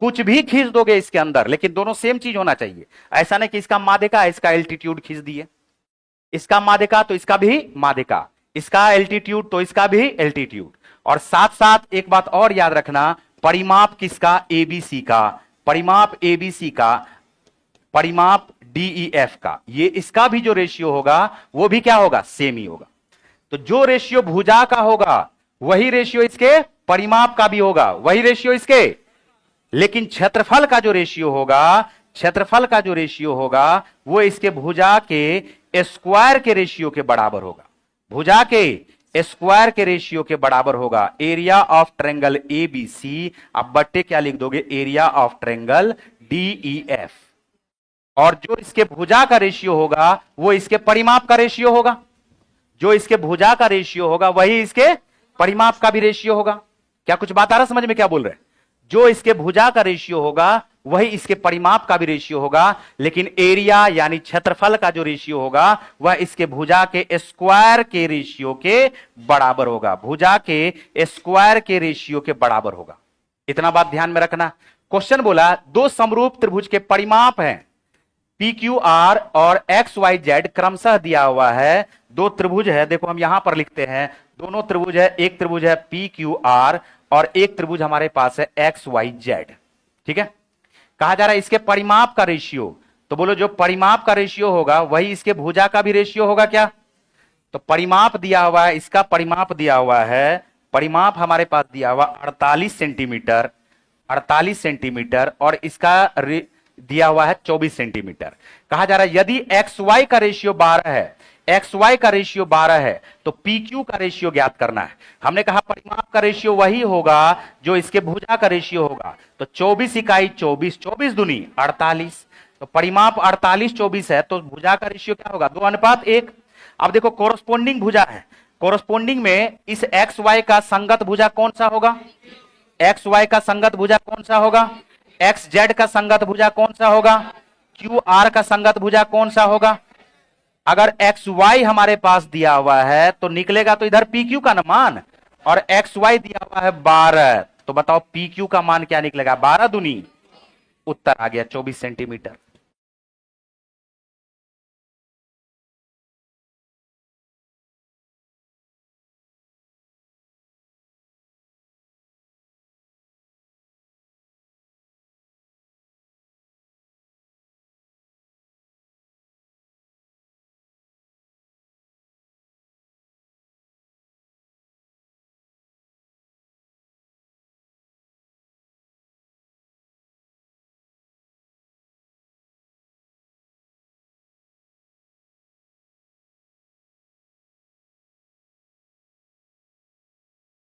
कुछ भी खींच दोगे इसके अंदर, लेकिन दोनों सेम चीज होना चाहिए। ऐसा नहीं कि इसका माध्यिका इसका एल्टीट्यूड खींच दिए, इसका माध्यिका तो इसका भी माध्यिका, इसका एल्टीट्यूड तो इसका भी एल्टीट्यूड। और साथ साथ एक बात और याद रखना, परिमाप किसका? ABC का, परिमाप ABC का, परिमाप DEF का, ये इसका भी जो रेशियो होगा वो भी क्या होगा? सेम ही होगा। तो जो रेशियो भुजा का होगा वही रेशियो इसके परिमाप का भी होगा, वही रेशियो इसके। लेकिन क्षेत्रफल का जो रेशियो होगा, क्षेत्रफल का जो रेशियो होगा वो इसके भुजा के स्क्वायर के रेशियो के बराबर होगा, भुजा के स्क्वायर के रेशियो के बराबर होगा। एरिया ऑफ ट्रायंगल ABC, अब बट्टे क्या लिख दोगे? Area of triangle DEF। और जो इसके भुजा का रेशियो होगा वो इसके परिमाप का रेशियो होगा, जो इसके भुजा का रेशियो होगा वही इसके परिमाप का भी रेशियो होगा। क्या कुछ बात आ रहा समझ में? क्या बोल रहे हैं? जो इसके भुजा का रेशियो होगा वही इसके परिमाप का भी रेशियो होगा, लेकिन एरिया यानी क्षेत्रफल का जो रेशियो होगा वह इसके भुजा के स्क्वायर के रेशियो के बराबर होगा, भुजा के स्क्वायर के रेशियो के बराबर होगा। इतना बात ध्यान में रखना। क्वेश्चन बोला दो समरूप त्रिभुज के परिमाप हैं PQR और XYZ क्रमशः दिया हुआ है। दो त्रिभुज है, देखो हम यहां पर लिखते हैं, दोनों त्रिभुज है, एक त्रिभुज है PQR और एक त्रिभुज हमारे पास है XYZ। ठीक है, कहा जा रहा है इसके परिमाप का रेशियो, तो बोलो जो परिमाप का रेशियो होगा वही इसके भुजा का भी रेशियो होगा क्या? तो परिमाप दिया हुआ है, इसका परिमाप दिया हुआ है, परिमाप हमारे पास दिया हुआ 48 सेंटीमीटर, 48 सेंटीमीटर, और इसका दिया हुआ है 24 सेंटीमीटर। कहा जा रहा है यदि XY का रेशियो 12 है, XY का रेशियो 12 है तो PQ का रेशियो ज्ञात करना है। हमने कहा परिमाप का रेशियो वही होगा जो इसके भुजा का रेशियो होगा। तो 24 इकाई 24, 24 दूनी 48, तो परिमाप 48 24 है, तो भुजा का रेशियो क्या होगा? 2:1। अब देखो कोरस्पोंडिंग भुजा है, कोरस्पोंडिंग में इस XY का संगत भुजा कौन सा होगा? XY का संगत भुजा कौन सा होगा? XZ का संगत भुजा कौन सा होगा? QR का संगत भुजा कौन सा होगा? अगर XY हमारे पास दिया हुआ है तो निकलेगा तो इधर PQ का ना मान, और XY दिया हुआ है 12, तो बताओ PQ का मान क्या निकलेगा? 12 दूनी, उत्तर आ गया 24 सेंटीमीटर।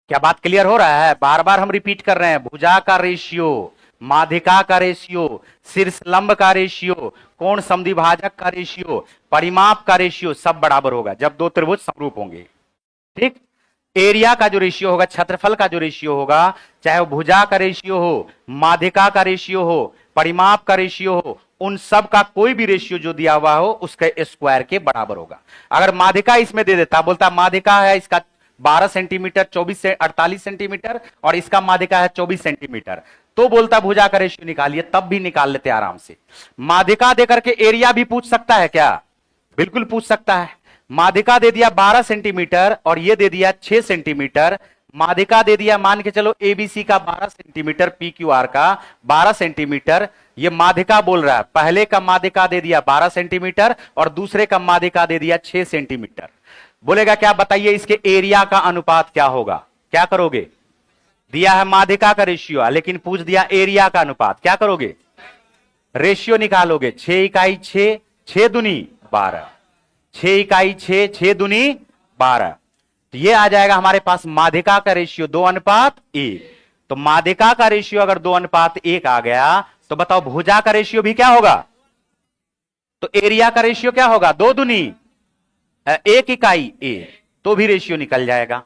क्या बात क्लियर हो रहा है? बार बार हम रिपीट कर रहे हैं, भुजा का रेशियो, माध्यिका का रेशियो, शीर्ष लंब का रेशियो, कोण समद्विभाजक का रेशियो, परिमाप का रेशियो सब बराबर होगा जब दो त्रिभुज समरूप होंगे। ठीक, एरिया का जो रेशियो होगा, क्षेत्रफल का जो रेशियो होगा, चाहे वो भुजा का रेशियो हो, माध्यिका का रेशियो हो, परिमाप का रेशियो हो, उन सब का कोई भी रेशियो जो दिया हुआ हो उसके स्क्वायर के बराबर होगा। अगर माध्यिका इसमें दे देता, बोलता माध्यिका है इसका 12 सेंटीमीटर, 24 से 48 सेंटीमीटर, और इसका माध्यिका है 24 सेंटीमीटर, तो बोलता भुजा का रेशियो निकालिए, तब भी निकाल लेते आराम से। माध्यिका देकर के एरिया भी पूछ सकता है क्या? बिल्कुल पूछ सकता है। माध्यिका दे दिया 12 सेंटीमीटर और ये दे दिया 6 सेंटीमीटर, माध्यिका दे दिया मान के चलो ABC का 12 सेंटीमीटर, PQR का 12 सेंटीमीटर, ये माध्यिका बोल रहा है, पहले का माध्यिका दे दिया 12 सेंटीमीटर और दूसरे का माध्यिका दे दिया 6 सेंटीमीटर। बोलेगा क्या, बताइए इसके एरिया का अनुपात क्या होगा। क्या करोगे, दिया है माध्यिका का रेशियो लेकिन पूछ दिया एरिया का अनुपात, क्या करोगे, रेशियो निकालोगे। 6 इकाई 6, 6 दूनी 12, 6 इकाई 6, 6 दूनी 12। तो ये आ जाएगा हमारे पास माध्यिका का रेशियो 2:1। तो माध्यिका का रेशियो अगर 2:1 आ गया तो बताओ भुजा का रेशियो भी क्या होगा, तो एरिया का रेशियो क्या होगा, 2 दूनी 1 इकाई ए, तो भी रेशियो निकल जाएगा।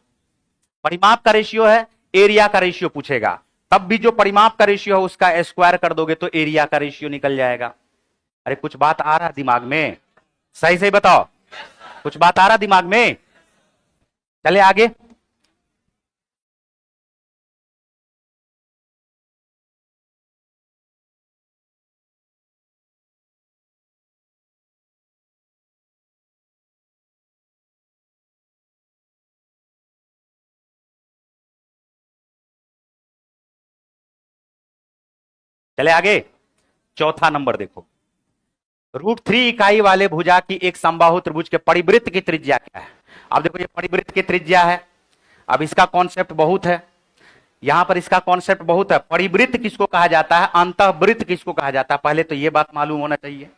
परिमाप का रेशियो है, एरिया का रेशियो पूछेगा, तब भी जो परिमाप का रेशियो है उसका स्क्वायर कर दोगे तो एरिया का रेशियो निकल जाएगा। अरे कुछ बात आ रहा दिमाग में, सही सही बताओ, कुछ बात आ रहा दिमाग में। चले आगे, चले आगे। चौथा नंबर देखो, √3 इकाई वाले भुजा की एक समबाहु त्रिभुज के परिवृत्त की त्रिज्या क्या है। अब देखो ये परिवृत्त की त्रिज्या है, अब इसका कॉन्सेप्ट बहुत है, यहां पर इसका कॉन्सेप्ट बहुत है। परिवृत्त किसको कहा जाता है, अंतःवृत्त किसको कहा जाता है, पहले तो ये बात मालूम होना चाहिए।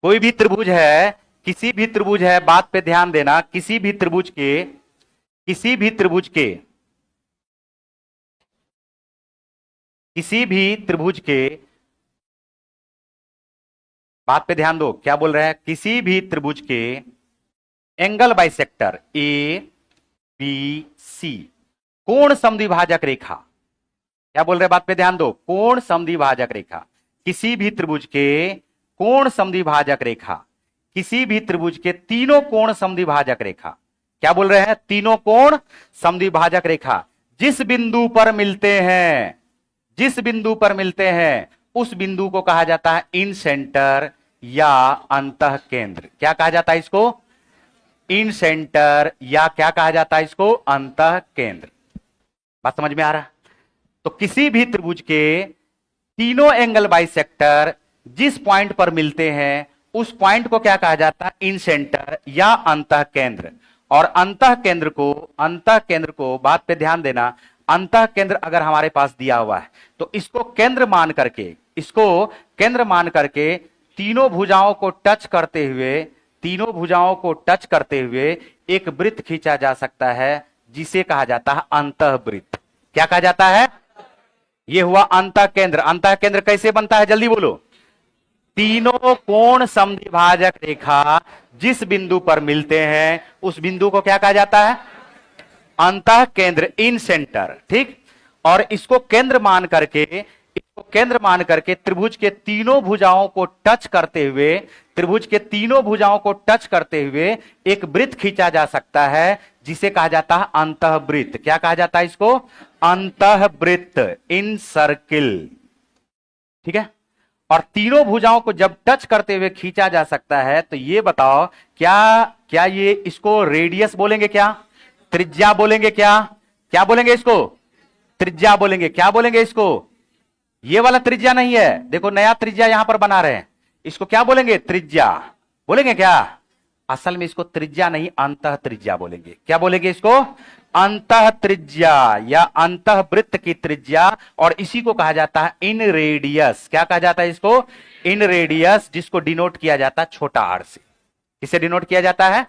कोई भी त्रिभुज है, किसी भी त्रिभुज है, बात पे ध्यान देना, किसी भी त्रिभुज के, किसी भी त्रिभुज के, किसी भी त्रिभुज के, बात पे ध्यान दो, क्या बोल रहे हैं, किसी भी त्रिभुज के angle bisector A B C, कोण समद्विभाजक रेखा, क्या बोल रहे हैं, बात पे ध्यान दो, कोण समद्विभाजक रेखा, किसी भी त्रिभुज के कोण समद्विभाजक रेखा, किसी भी त्रिभुज के तीनों कोण समद्विभाजक रेखा, क्या बोल रहे हैं, तीनों कोण समद्विभाजक रेखा जिस बिंदु पर मिलते हैं, जिस बिंदु पर मिलते हैं उस बिंदु को कहा जाता है इन सेंटर या अंतः केंद्र। क्या कहा जाता है इसको, इन सेंटर, या क्या कहा जाता है इसको, अंतः केंद्र। बात समझ में आ रहा है। तो किसी भी त्रिभुज के तीनों एंगल बाइसेक्टर जिस पॉइंट पर मिलते हैं उस पॉइंट को क्या कहा जाता है, इन सेंटर या अंतः केंद्र। और अंतः केंद्र को बात पे ध्यान देना, अंतः केंद्र अगर हमारे पास दिया हुआ है तो इसको केंद्र मान करके, इसको केंद्र मान करके तीनों भुजाओं को टच करते हुए, तीनों भुजाओं को टच करते हुए एक वृत्त खींचा जा सकता है जिसे कहा जाता है अंतःवृत्त। क्या कहा जाता है, यह हुआ अंतः केंद्र। अंतः केंद्र कैसे बनता है, जल्दी बोलो, तीनों कोण समद्विभाजक रेखा जिस बिंदु पर मिलते हैं उस बिंदु को क्या कहा जाता है, अंतः केंद्र, इन सेंटर। ठीक, और इसको केंद्र मान करके, इसको केंद्र मान करके त्रिभुज के तीनों भुजाओं को टच करते हुए, त्रिभुज के तीनों भुजाओं को टच करते हुए एक वृत्त खींचा जा सकता है जिसे कहा जाता है अंतःवृत्त। क्या कहा जाता है इसको, अंतःवृत्त, इन सर्किल। ठीक है, और तीनों भुजाओं को जब टच करते हुए खींचा जा सकता है तो ये बताओ क्या ये इसको रेडियस बोलेंगे, क्या त्रिज्या बोलेंगे, क्या बोलेंगे इसको, त्रिज्या बोलेंगे। क्या बोलेंगे इसको, ये वाला त्रिज्या नहीं है, देखो नया त्रिज्या यहां पर बना रहे हैं, इसको क्या बोलेंगे, त्रिज्या बोलेंगे। क्या, असल में इसको त्रिज्या नहीं अंतः त्रिज्या बोलेंगे। क्या बोलेंगे इसको, अंतः त्रिज्या या अंतःवृत्त की त्रिज्या। और इसी को कहा जाता है इन रेडियस। क्या कहा जाता है इसको, इन रेडियस, जिसको डिनोट किया जाता है छोटा आर से। किसे डिनोट किया जाता है,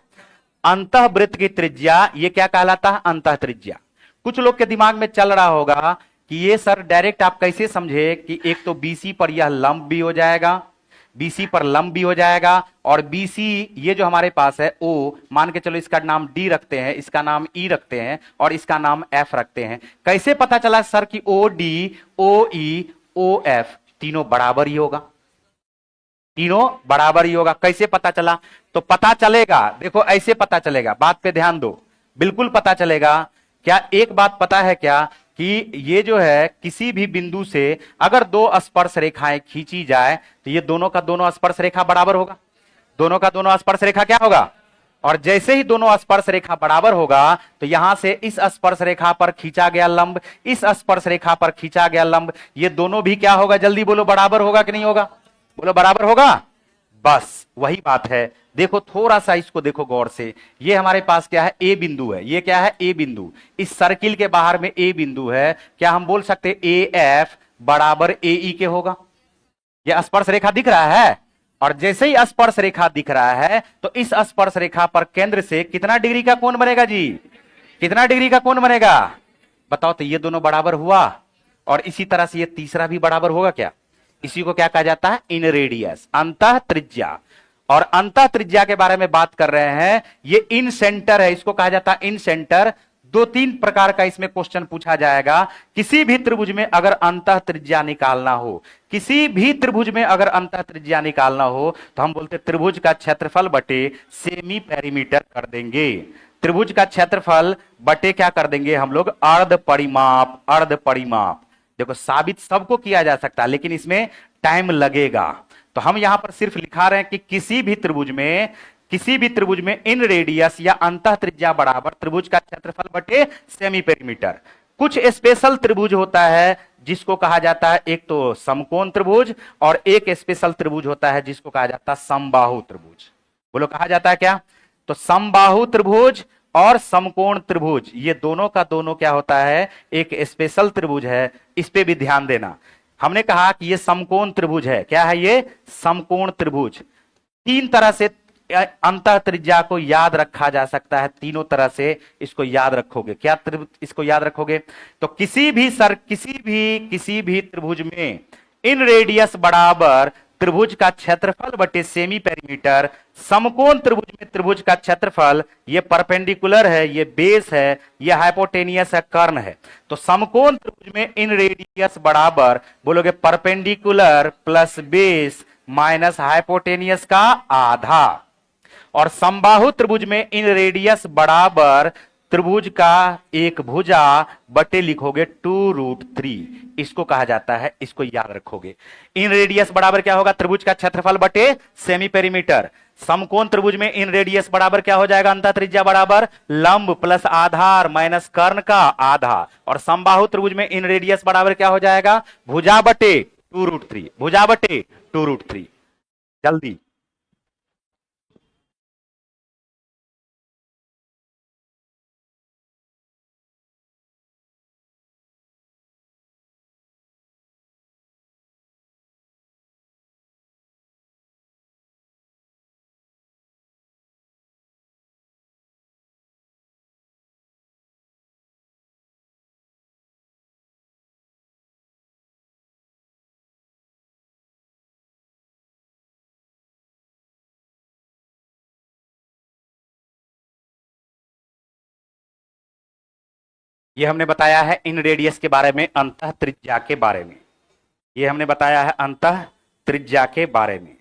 अंतःवृत्त की त्रिज्या। ये क्या कहलाता है, अंतः त्रिज्या। कुछ लोग के दिमाग में चल रहा होगा कि ये सर डायरेक्ट आप कैसे समझे कि एक तो बीसी पर यह लंब भी हो जाएगा, बीसी पर लंब भी हो जाएगा, और बीसी ये जो हमारे पास है ओ, मान के चलो इसका नाम डी रखते हैं, इसका नाम ई रखते हैं और इसका नाम एफ रखते हैं। कैसे पता चला सर कि ओ डी, ओ ई, ओ एफ तीनों बराबर ही होगा, तीनों बराबर ही होगा। कैसे पता चला, तो पता चलेगा, देखो ऐसे पता चलेगा, बात पे ध्यान दो, बिल्कुल पता चलेगा। क्या एक बात पता है क्या कि ये जो है किसी भी बिंदु से अगर दो स्पर्श रेखाएं खींची जाए तो ये दोनों का दोनों स्पर्श रेखा बराबर होगा, दोनों का दोनों स्पर्श रेखा क्या होगा, और जैसे ही दोनों स्पर्श रेखा बराबर होगा तो यहां से इस स्पर्श रेखा पर खींचा गया लंब, इस स्पर्श रेखा पर खींचा गया लंब, ये दोनों भी क्या होगा, जल्दी बोलो, बराबर होगा कि नहीं होगा, बोलो बराबर होगा। बस वही बात है। देखो थोड़ा सा इसको देखो गौर से, ये हमारे पास क्या है, ए बिंदु है, ये क्या है, ए बिंदु, इस सर्किल के बाहर में ए बिंदु है, क्या हम बोल सकते ए एफ बराबर ए ई के होगा। ये स्पर्श रेखा दिख रहा है, और जैसे ही स्पर्श रेखा दिख रहा है तो इस स्पर्श रेखा पर केंद्र से कितना डिग्री का कोण बनेगा जी, कितना डिग्री का कोण बनेगा, बताओ। तो ये दोनों बराबर हुआ, और इसी तरह से ये तीसरा भी बराबर होगा क्या, इसी को क्या कहा जाता है, इन रेडियस, अंतः त्रिज्या। और अंतः त्रिज्या के बारे में बात कर रहे हैं, ये इन सेंटर है, इसको कहा जाता है इन सेंटर। दो तीन प्रकार का इसमें क्वेश्चन पूछा जाएगा। किसी भी त्रिभुज में अगर अंतः त्रिज्या निकालना हो, किसी भी त्रिभुज में अगर अंतः त्रिज्या निकालना हो तो हम बोलते त्रिभुज का क्षेत्रफल बटे सेमी पेरीमीटर कर देंगे। त्रिभुज का क्षेत्रफल बटे क्या कर देंगे हम लोग, अर्ध परिमाप, अर्ध परिमाप। देखो साबित सबको किया जा सकता है लेकिन इसमें टाइम लगेगा, तो हम यहां पर सिर्फ लिखा रहे हैं कि किसी भी त्रिभुज में, किसी भी त्रिभुज में इन रेडियस या अंतः त्रिज्या बराबर त्रिभुज का क्षेत्रफल बटे सेमी पेरीमीटर। कुछ स्पेशल त्रिभुज होता है जिसको कहा जाता है, एक तो समकोण त्रिभुज, और एक स्पेशल त्रिभुज होता है जिसको कहा जाता है समबाहु त्रिभुज। बोलो कहा जाता है क्या, तो समबाहु त्रिभुज और समकोण त्रिभुज, ये दोनों का दोनों क्या होता है, एक स्पेशल त्रिभुज है, इस पे भी ध्यान देना। हमने कहा कि ये समकोण त्रिभुज है, क्या है ये, समकोण त्रिभुज। तीन तरह से अंतः त्रिज्या को याद रखा जा सकता है, तीनों तरह से इसको याद रखोगे, क्या इसको याद रखोगे, तो किसी भी त्रिभुज में इन रेडियस बराबर त्रिभुज का क्षेत्रफल बटे सेमी पेरीमीटर। समकोण त्रिभुज में त्रिभुज का क्षेत्रफल, ये परपेंडिकुलर है, ये बेस है, ये हाइपोटेनियस है, कर्ण है। तो समकोण त्रिभुज में इन रेडियस बराबर, बोलोगे perpendicular plus base minus hypotenuse का आधा। और समबाहु त्रिभुज में इन रेडियस बराबर त्रिभुज का एक भुजा बटे लिखोगे 2√3, इसको कहा जाता है, इसको याद रखोगे। इन रेडियस बराबर क्या होगा, त्रिभुज का क्षेत्रफल बटे सेमी पेरीमीटर। समकोण त्रिभुज में इन रेडियस बराबर क्या हो जाएगा, अंतः त्रिज्या बराबर लंब प्लस आधार माइनस कर्ण का आधा। और समबाहु त्रिभुज में इन रेडियस बराबर क्या हो जाएगा, भुजा बटे 2√3, भुजा बटे 2√3। जल्दी ये हमने बताया है इन रेडियस के बारे में, अंतः त्रिज्या के बारे में, ये हमने बताया है अंतः त्रिज्या के बारे में।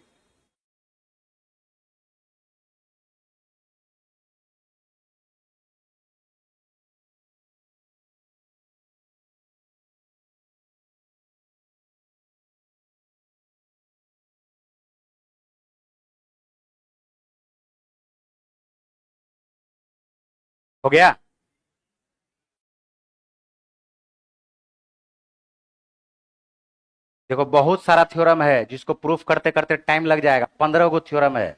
हो गया, देखो बहुत सारा थ्योरम है जिसको प्रूफ करते करते टाइम लग जाएगा, 15 गो थ्योरम है,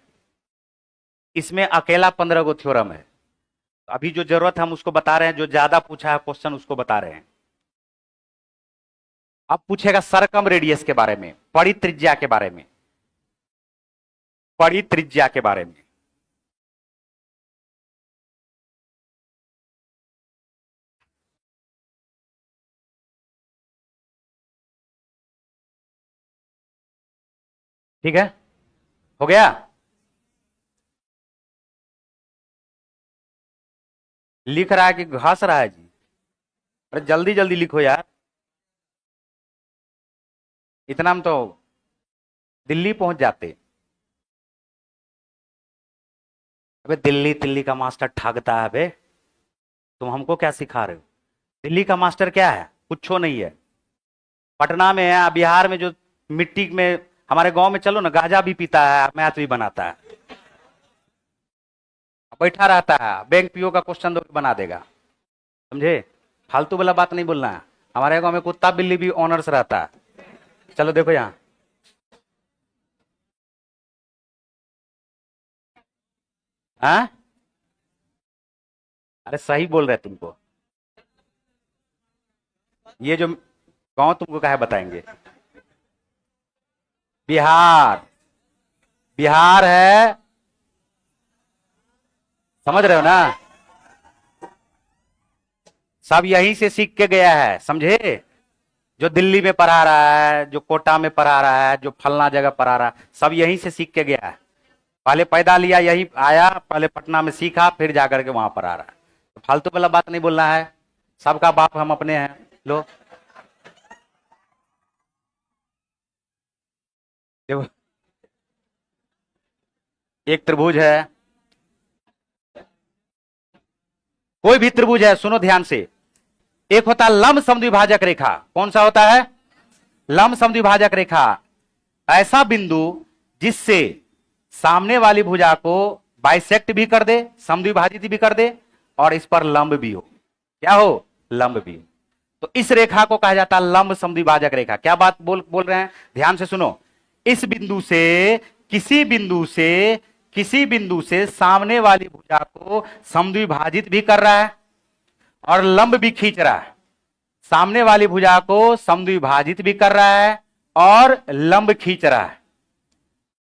इसमें अकेला 15 गो थ्योरम है। अभी जो जरूरत है हम उसको बता रहे हैं, जो ज्यादा पूछा है क्वेश्चन उसको बता रहे हैं। अब पूछेगा सरकम रेडियस के बारे में, परित्रिज्या के बारे में, परित्रिज्या के बारे में। ठीक है, हो गया, लिख रहा है कि घास रहा है जी, अरे जल्दी जल्दी लिखो यार, इतना हम तो दिल्ली पहुंच जाते। अबे दिल्ली दिल्ली का मास्टर ठगता है बे, तुम हमको क्या सिखा रहे हो, दिल्ली का मास्टर क्या है, कुछ नहीं है। पटना में है, बिहार में जो मिट्टी में, हमारे गांव में चलो ना, गांजा भी पीता है, मैथ भी बनाता है। बैठा रहता है, बैंक पीओ का क्वेश्चन दो बना देगा, समझे? फालतू वाला बात नहीं बोलना है। हमारे गांव में कुत्ता बिल्ली भी ऑनर्स रहता है। चलो देखो यहां, हाँ अरे सही बोल रहे तुमको, ये जो गांव तुमको क्या है बताएंगे। बिहार, बिहार है, समझ रहे हो ना? सब यहीं से सीख के गया है, समझे? जो दिल्ली में पढ़ा रहा है, जो कोटा में पढ़ा रहा है, जो फलना जगह पढ़ा रहा है, सब यहीं से सीख के गया है। पहले पैदा लिया यही आया, पहले पटना में सीखा, फिर जाकर के वहां पढ़ा रहा है। तो फालतू वाला बात नहीं बोलना है। सबका बाप हम अपने हैं। लो देखो, एक त्रिभुज है, कोई भी त्रिभुज है, सुनो ध्यान से। एक होता है लंब समद्विभाजक रेखा। कौन सा होता है? लंब समद्विभाजक रेखा। ऐसा बिंदु जिससे सामने वाली भुजा को बाइसेक्ट भी कर दे, समद्विभाजित भी कर दे, और इस पर लंब भी हो। क्या हो? लंब भी हो। तो इस रेखा को कहा जाता है लंब समद्विभाजक रेखा। क्या बात बोल रहे हैं? ध्यान से सुनो। इस बिंदु से किसी बिंदु से सामने वाली भुजा को समद्विभाजित भी कर रहा है और लंब भी खींच रहा है। सामने वाली भुजा को समद्विभाजित भी कर रहा है और लंब खींच रहा है।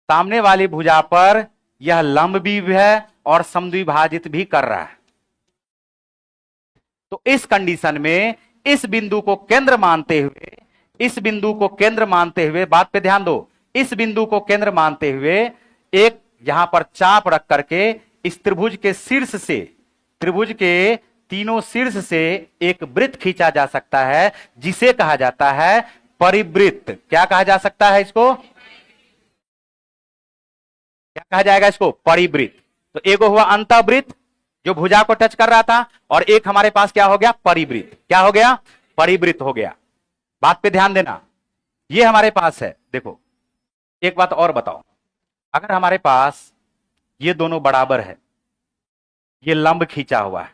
सामने वाली भुजा पर यह लंब भी है और समद्विभाजित भी कर रहा है। तो इस कंडीशन में इस बिंदु को केंद्र मानते हुए, बात पे ध्यान दो, इस बिंदु को केंद्र मानते हुए एक यहां पर चाप रख करके इस त्रिभुज के शीर्ष से, त्रिभुज के तीनों शीर्ष से एक वृत्त खींचा जा सकता है, जिसे कहा जाता है परिवृत्त। क्या कहा जा सकता है इसको? क्या कहा जाएगा इसको? परिवृत्त। तो एक हुआ अंतःवृत्त जो भुजा को टच कर रहा था, और एक हमारे पास क्या हो गया? परिवृत्त। क्या हो गया? परिवृत्त हो गया। बात पे ध्यान देना, ये हमारे पास है। देखो एक बात और बताओ, अगर हमारे पास ये दोनों बराबर है, ये लंब खींचा हुआ है,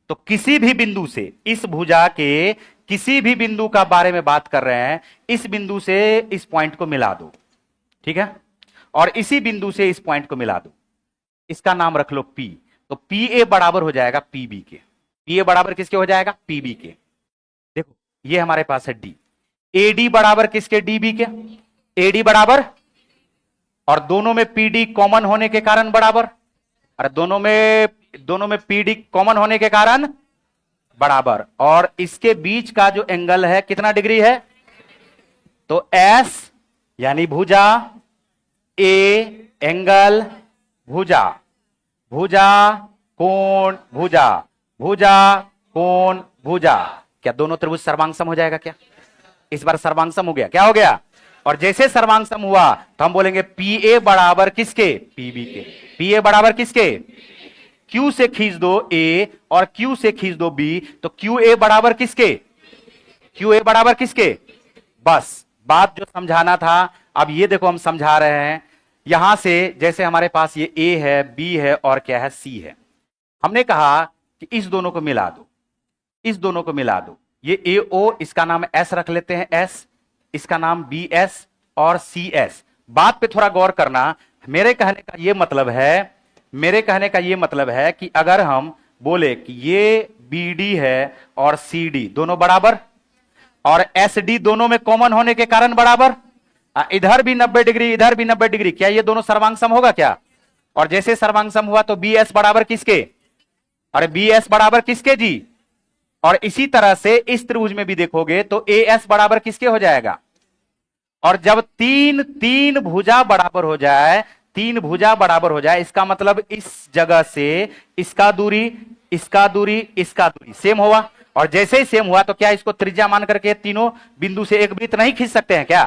तो किसी भी बिंदु से, इस भुजा के किसी भी बिंदु का बारे में बात कर रहे हैं, इस बिंदु से इस पॉइंट को मिला दो, ठीक है? और इसी बिंदु से इस पॉइंट को मिला दो, इसका नाम रख लो P। तो PA बराबर हो जाएगा PB के। PA बराबर किसके हो जाएगा? PB के। देखो ये हमारे पास है D, AD बराबर किसके? DB के। AD बराबर, और दोनों में PD कॉमन होने के कारण बराबर, अरे दोनों में PD कॉमन होने के कारण बराबर, और इसके बीच का जो एंगल है कितना डिग्री है? तो S यानी भुजा, A एंगल, भुजा, भुजा कोण, भुजा, भुजा कोण, भुजा। क्या दोनों त्रिभुज सर्वांगसम हो जाएगा? क्या इस बार सर्वांगसम हो गया? क्या हो गया? और जैसे सर्वांगसम हुआ तो हम बोलेंगे PA बराबर किसके? PB के। PA बराबर किसके? Q से खींच दो A और Q से खींच दो B, तो QA बराबर किसके? QA बराबर किसके? बस बात जो समझाना था, अब ये देखो हम समझा रहे हैं। यहां से जैसे हमारे पास ये A है, B है और क्या है? C है। हमने कहा कि इस दोनों को मिला दो, इस दोनों को मिला दो। ये AO, इसका नाम S रख लेते हैं S, इसका नाम BS और CS। बात पे थोड़ा गौर करना। मेरे कहने का ये मतलब है कि अगर हम बोले कि ये BD है और CD दोनों बराबर, और SD दोनों में कॉमन होने के कारण बराबर, इधर भी 90 डिग्री, इधर भी 90 डिग्री, क्या ये दोनों सर्वांगसम होगा क्या? और जैसे सर्वांगसम हुआ तो BS बराबर किसके? अरे BS बराबर किसके जी? और इसी तरह से इस त्रिभुज में भी देखोगे तो AS बराबर किसके हो जाएगा? और जब तीन भुजा बराबर हो जाए, तीन भुजा बराबर हो जाए, इसका मतलब इस जगह से इसका दूरी, इसका दूरी, इसका दूरी सेम हुआ। और जैसे ही सेम हुआ तो क्या इसको त्रिज्या मान करके तीनों बिंदु से एक वृत्त नहीं खींच सकते हैं क्या?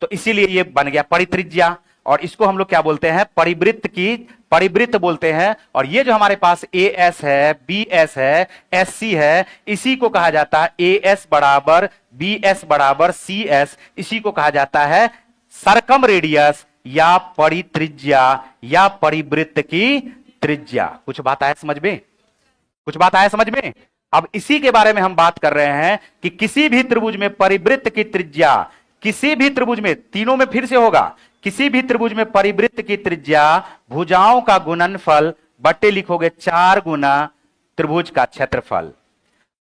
तो इसीलिए ये बन गया परित्रिज्या, और इसको हम लोग क्या बोलते हैं? परिवृत्त बोलते हैं। और ये जो हमारे पास AS है, BS है, SC है, इसी को कहा जाता है AS बराबर BS बराबर CS, इसी को कहा जाता है सर्कम रेडियस या परित्रिज्या या परिवृत्त की त्रिज्या। कुछ बात आया समझ में? कुछ बात आया समझ में? अब इसी के बारे में हम बात कर रहे हैं कि किसी भी त्रिभुज में परिवृत्त की त्रिज्या, किसी भी त्रिभुज में, तीनों में फिर से होगा, किसी भी त्रिभुज में परिवृत्त की त्रिज्या भुजाओं का गुणनफल बट्टे लिखोगे 4 गुना त्रिभुज का क्षेत्रफल।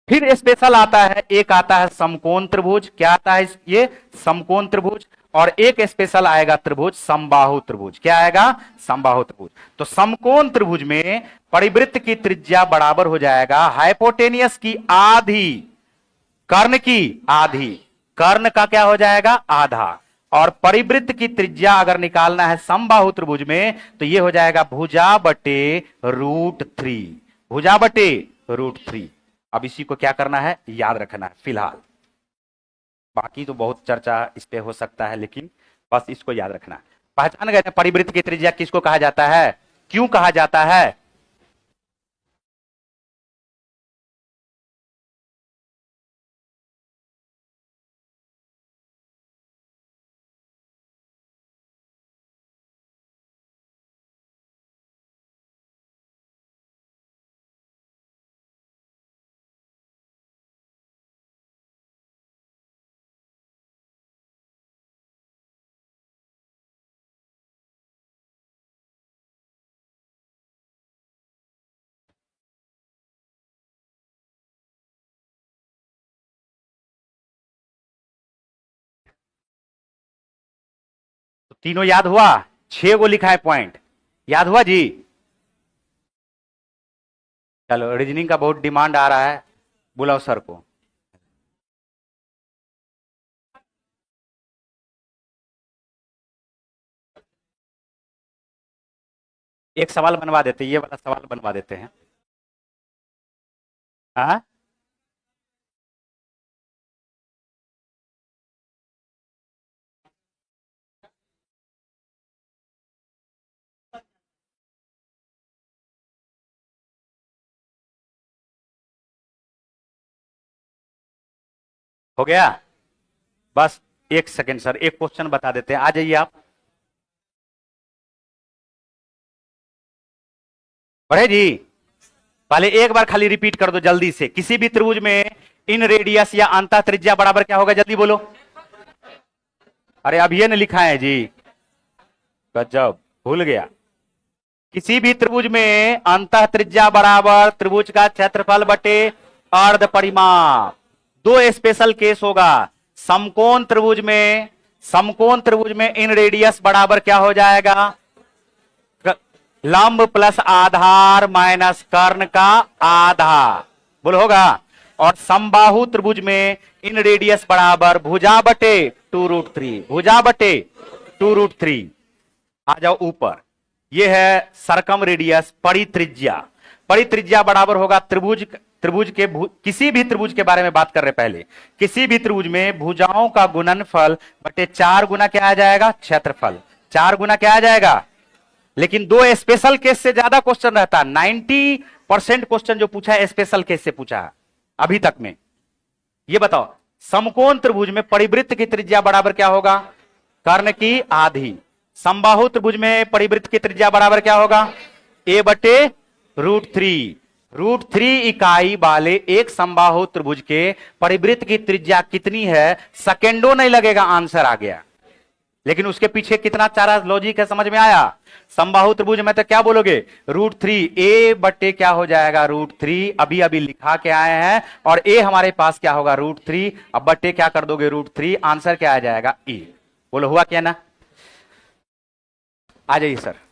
फिर स्पेशल आता है, एक आता है समकोण त्रिभुज। क्या आता है ये? समकोण त्रिभुज। और एक स्पेशल आएगा त्रिभुज समबाहु त्रिभुज। क्या आएगा? समबाहु त्रिभुज। तो समकोण त्रिभुज में परिवृत्त की त्रिज्या बराबर हो जाएगा हाइपोटेनियस की आधी, कर्ण की आधी, कर्ण का क्या हो जाएगा? आधा। और परिवृत्त की त्रिज्या अगर निकालना है समबाहु त्रिभुज में तो यह हो जाएगा भुजा बटे √3, भुजा बटे √3। अब इसी को क्या करना है? याद रखना है फिलहाल। बाकी तो बहुत चर्चा इस पे हो सकता है, लेकिन बस इसको याद रखना है। पहचान गए परिवृत्त की त्रिज्या किसको कहा जाता है, क्यों कहा जाता है? तो तीनों याद हुआ? 6 को लिखा है पॉइंट, याद हुआ जी? चलो, रीजनिंग का बहुत डिमांड आ रहा है, बुलाओ सर को। एक सवाल बनवा देते, ये वाला सवाल बनवा देते हैं। हाँ, हो गया? बस एक सेकंड सर, एक क्वेश्चन बता देते हैं, आ जाइए आप। पढ़े जी? पहले एक बार खाली रिपीट कर दो जल्दी से। किसी भी त्रिभुज में इन रेडियस या अंतः त्रिज्या बराबर क्या होगा? जल्दी बोलो। अरे अब ये न लिखा है जी, गजब, भूल गया। किसी भी त्रिभुज में अंतः त्रिज्या बराबर त्रिभुज का क्षेत्रफल बटे अर्ध परिमाप। दो स्पेशल केस होगा। समकोण त्रिभुज में, समकोण त्रिभुज में इन रेडियस बराबर क्या हो जाएगा? लंब प्लस आधार माइनस कर्ण का आधा, बोल होगा। और समबाहु त्रिभुज में इन रेडियस बराबर भुजा बटे 2√3, भुजा बटे 2√3। आ जाओ ऊपर, ये है सरकम रेडियस परित्रिज्या। परित्रिज्या बराबर होगा त्रिभुज, त्रिभुज के किसी भी त्रिभुज के बारे में बात कर रहे पहले, किसी भी त्रिभुज में भुजाओं का गुणनफल बटे 4 गुना क्या आ जाएगा? क्षेत्रफल। 4 गुना क्या आ जाएगा? लेकिन दो स्पेशल केस से ज्यादा क्वेश्चन रहता है। 90% क्वेश्चन जो पूछा है स्पेशल केस से पूछा है अभी तक में। ये बताओ, समकोण त्रिभुज में परिवृत्त की त्रिज्या बराबर क्या होगा? कर्ण की आधी। समबाहु त्रिभुज में परिवृत्त की त्रिज्या बराबर क्या होगा? a बटे √3। √3 इकाई वाले एक समबाहु त्रिभुज के परिवृत्त की त्रिज्या कितनी है? सेकेंडों नहीं लगेगा, आंसर आ गया। लेकिन उसके पीछे कितना सारा लॉजिक है, समझ में आया? समबाहु त्रिभुज में तो क्या बोलोगे? √3 a बटे क्या हो जाएगा? √3 अभी अभी लिखा के आए हैं, और a हमारे पास क्या होगा? √3। अब बटे क्या कर दोगे? √3, आंसर क्या आ जाएगा? e। बोलो हुआ क्या ना? आ जाइए sir.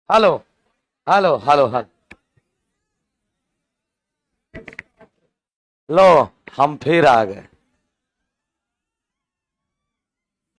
Hello hello hello hello. लो, हम फिर आ गए।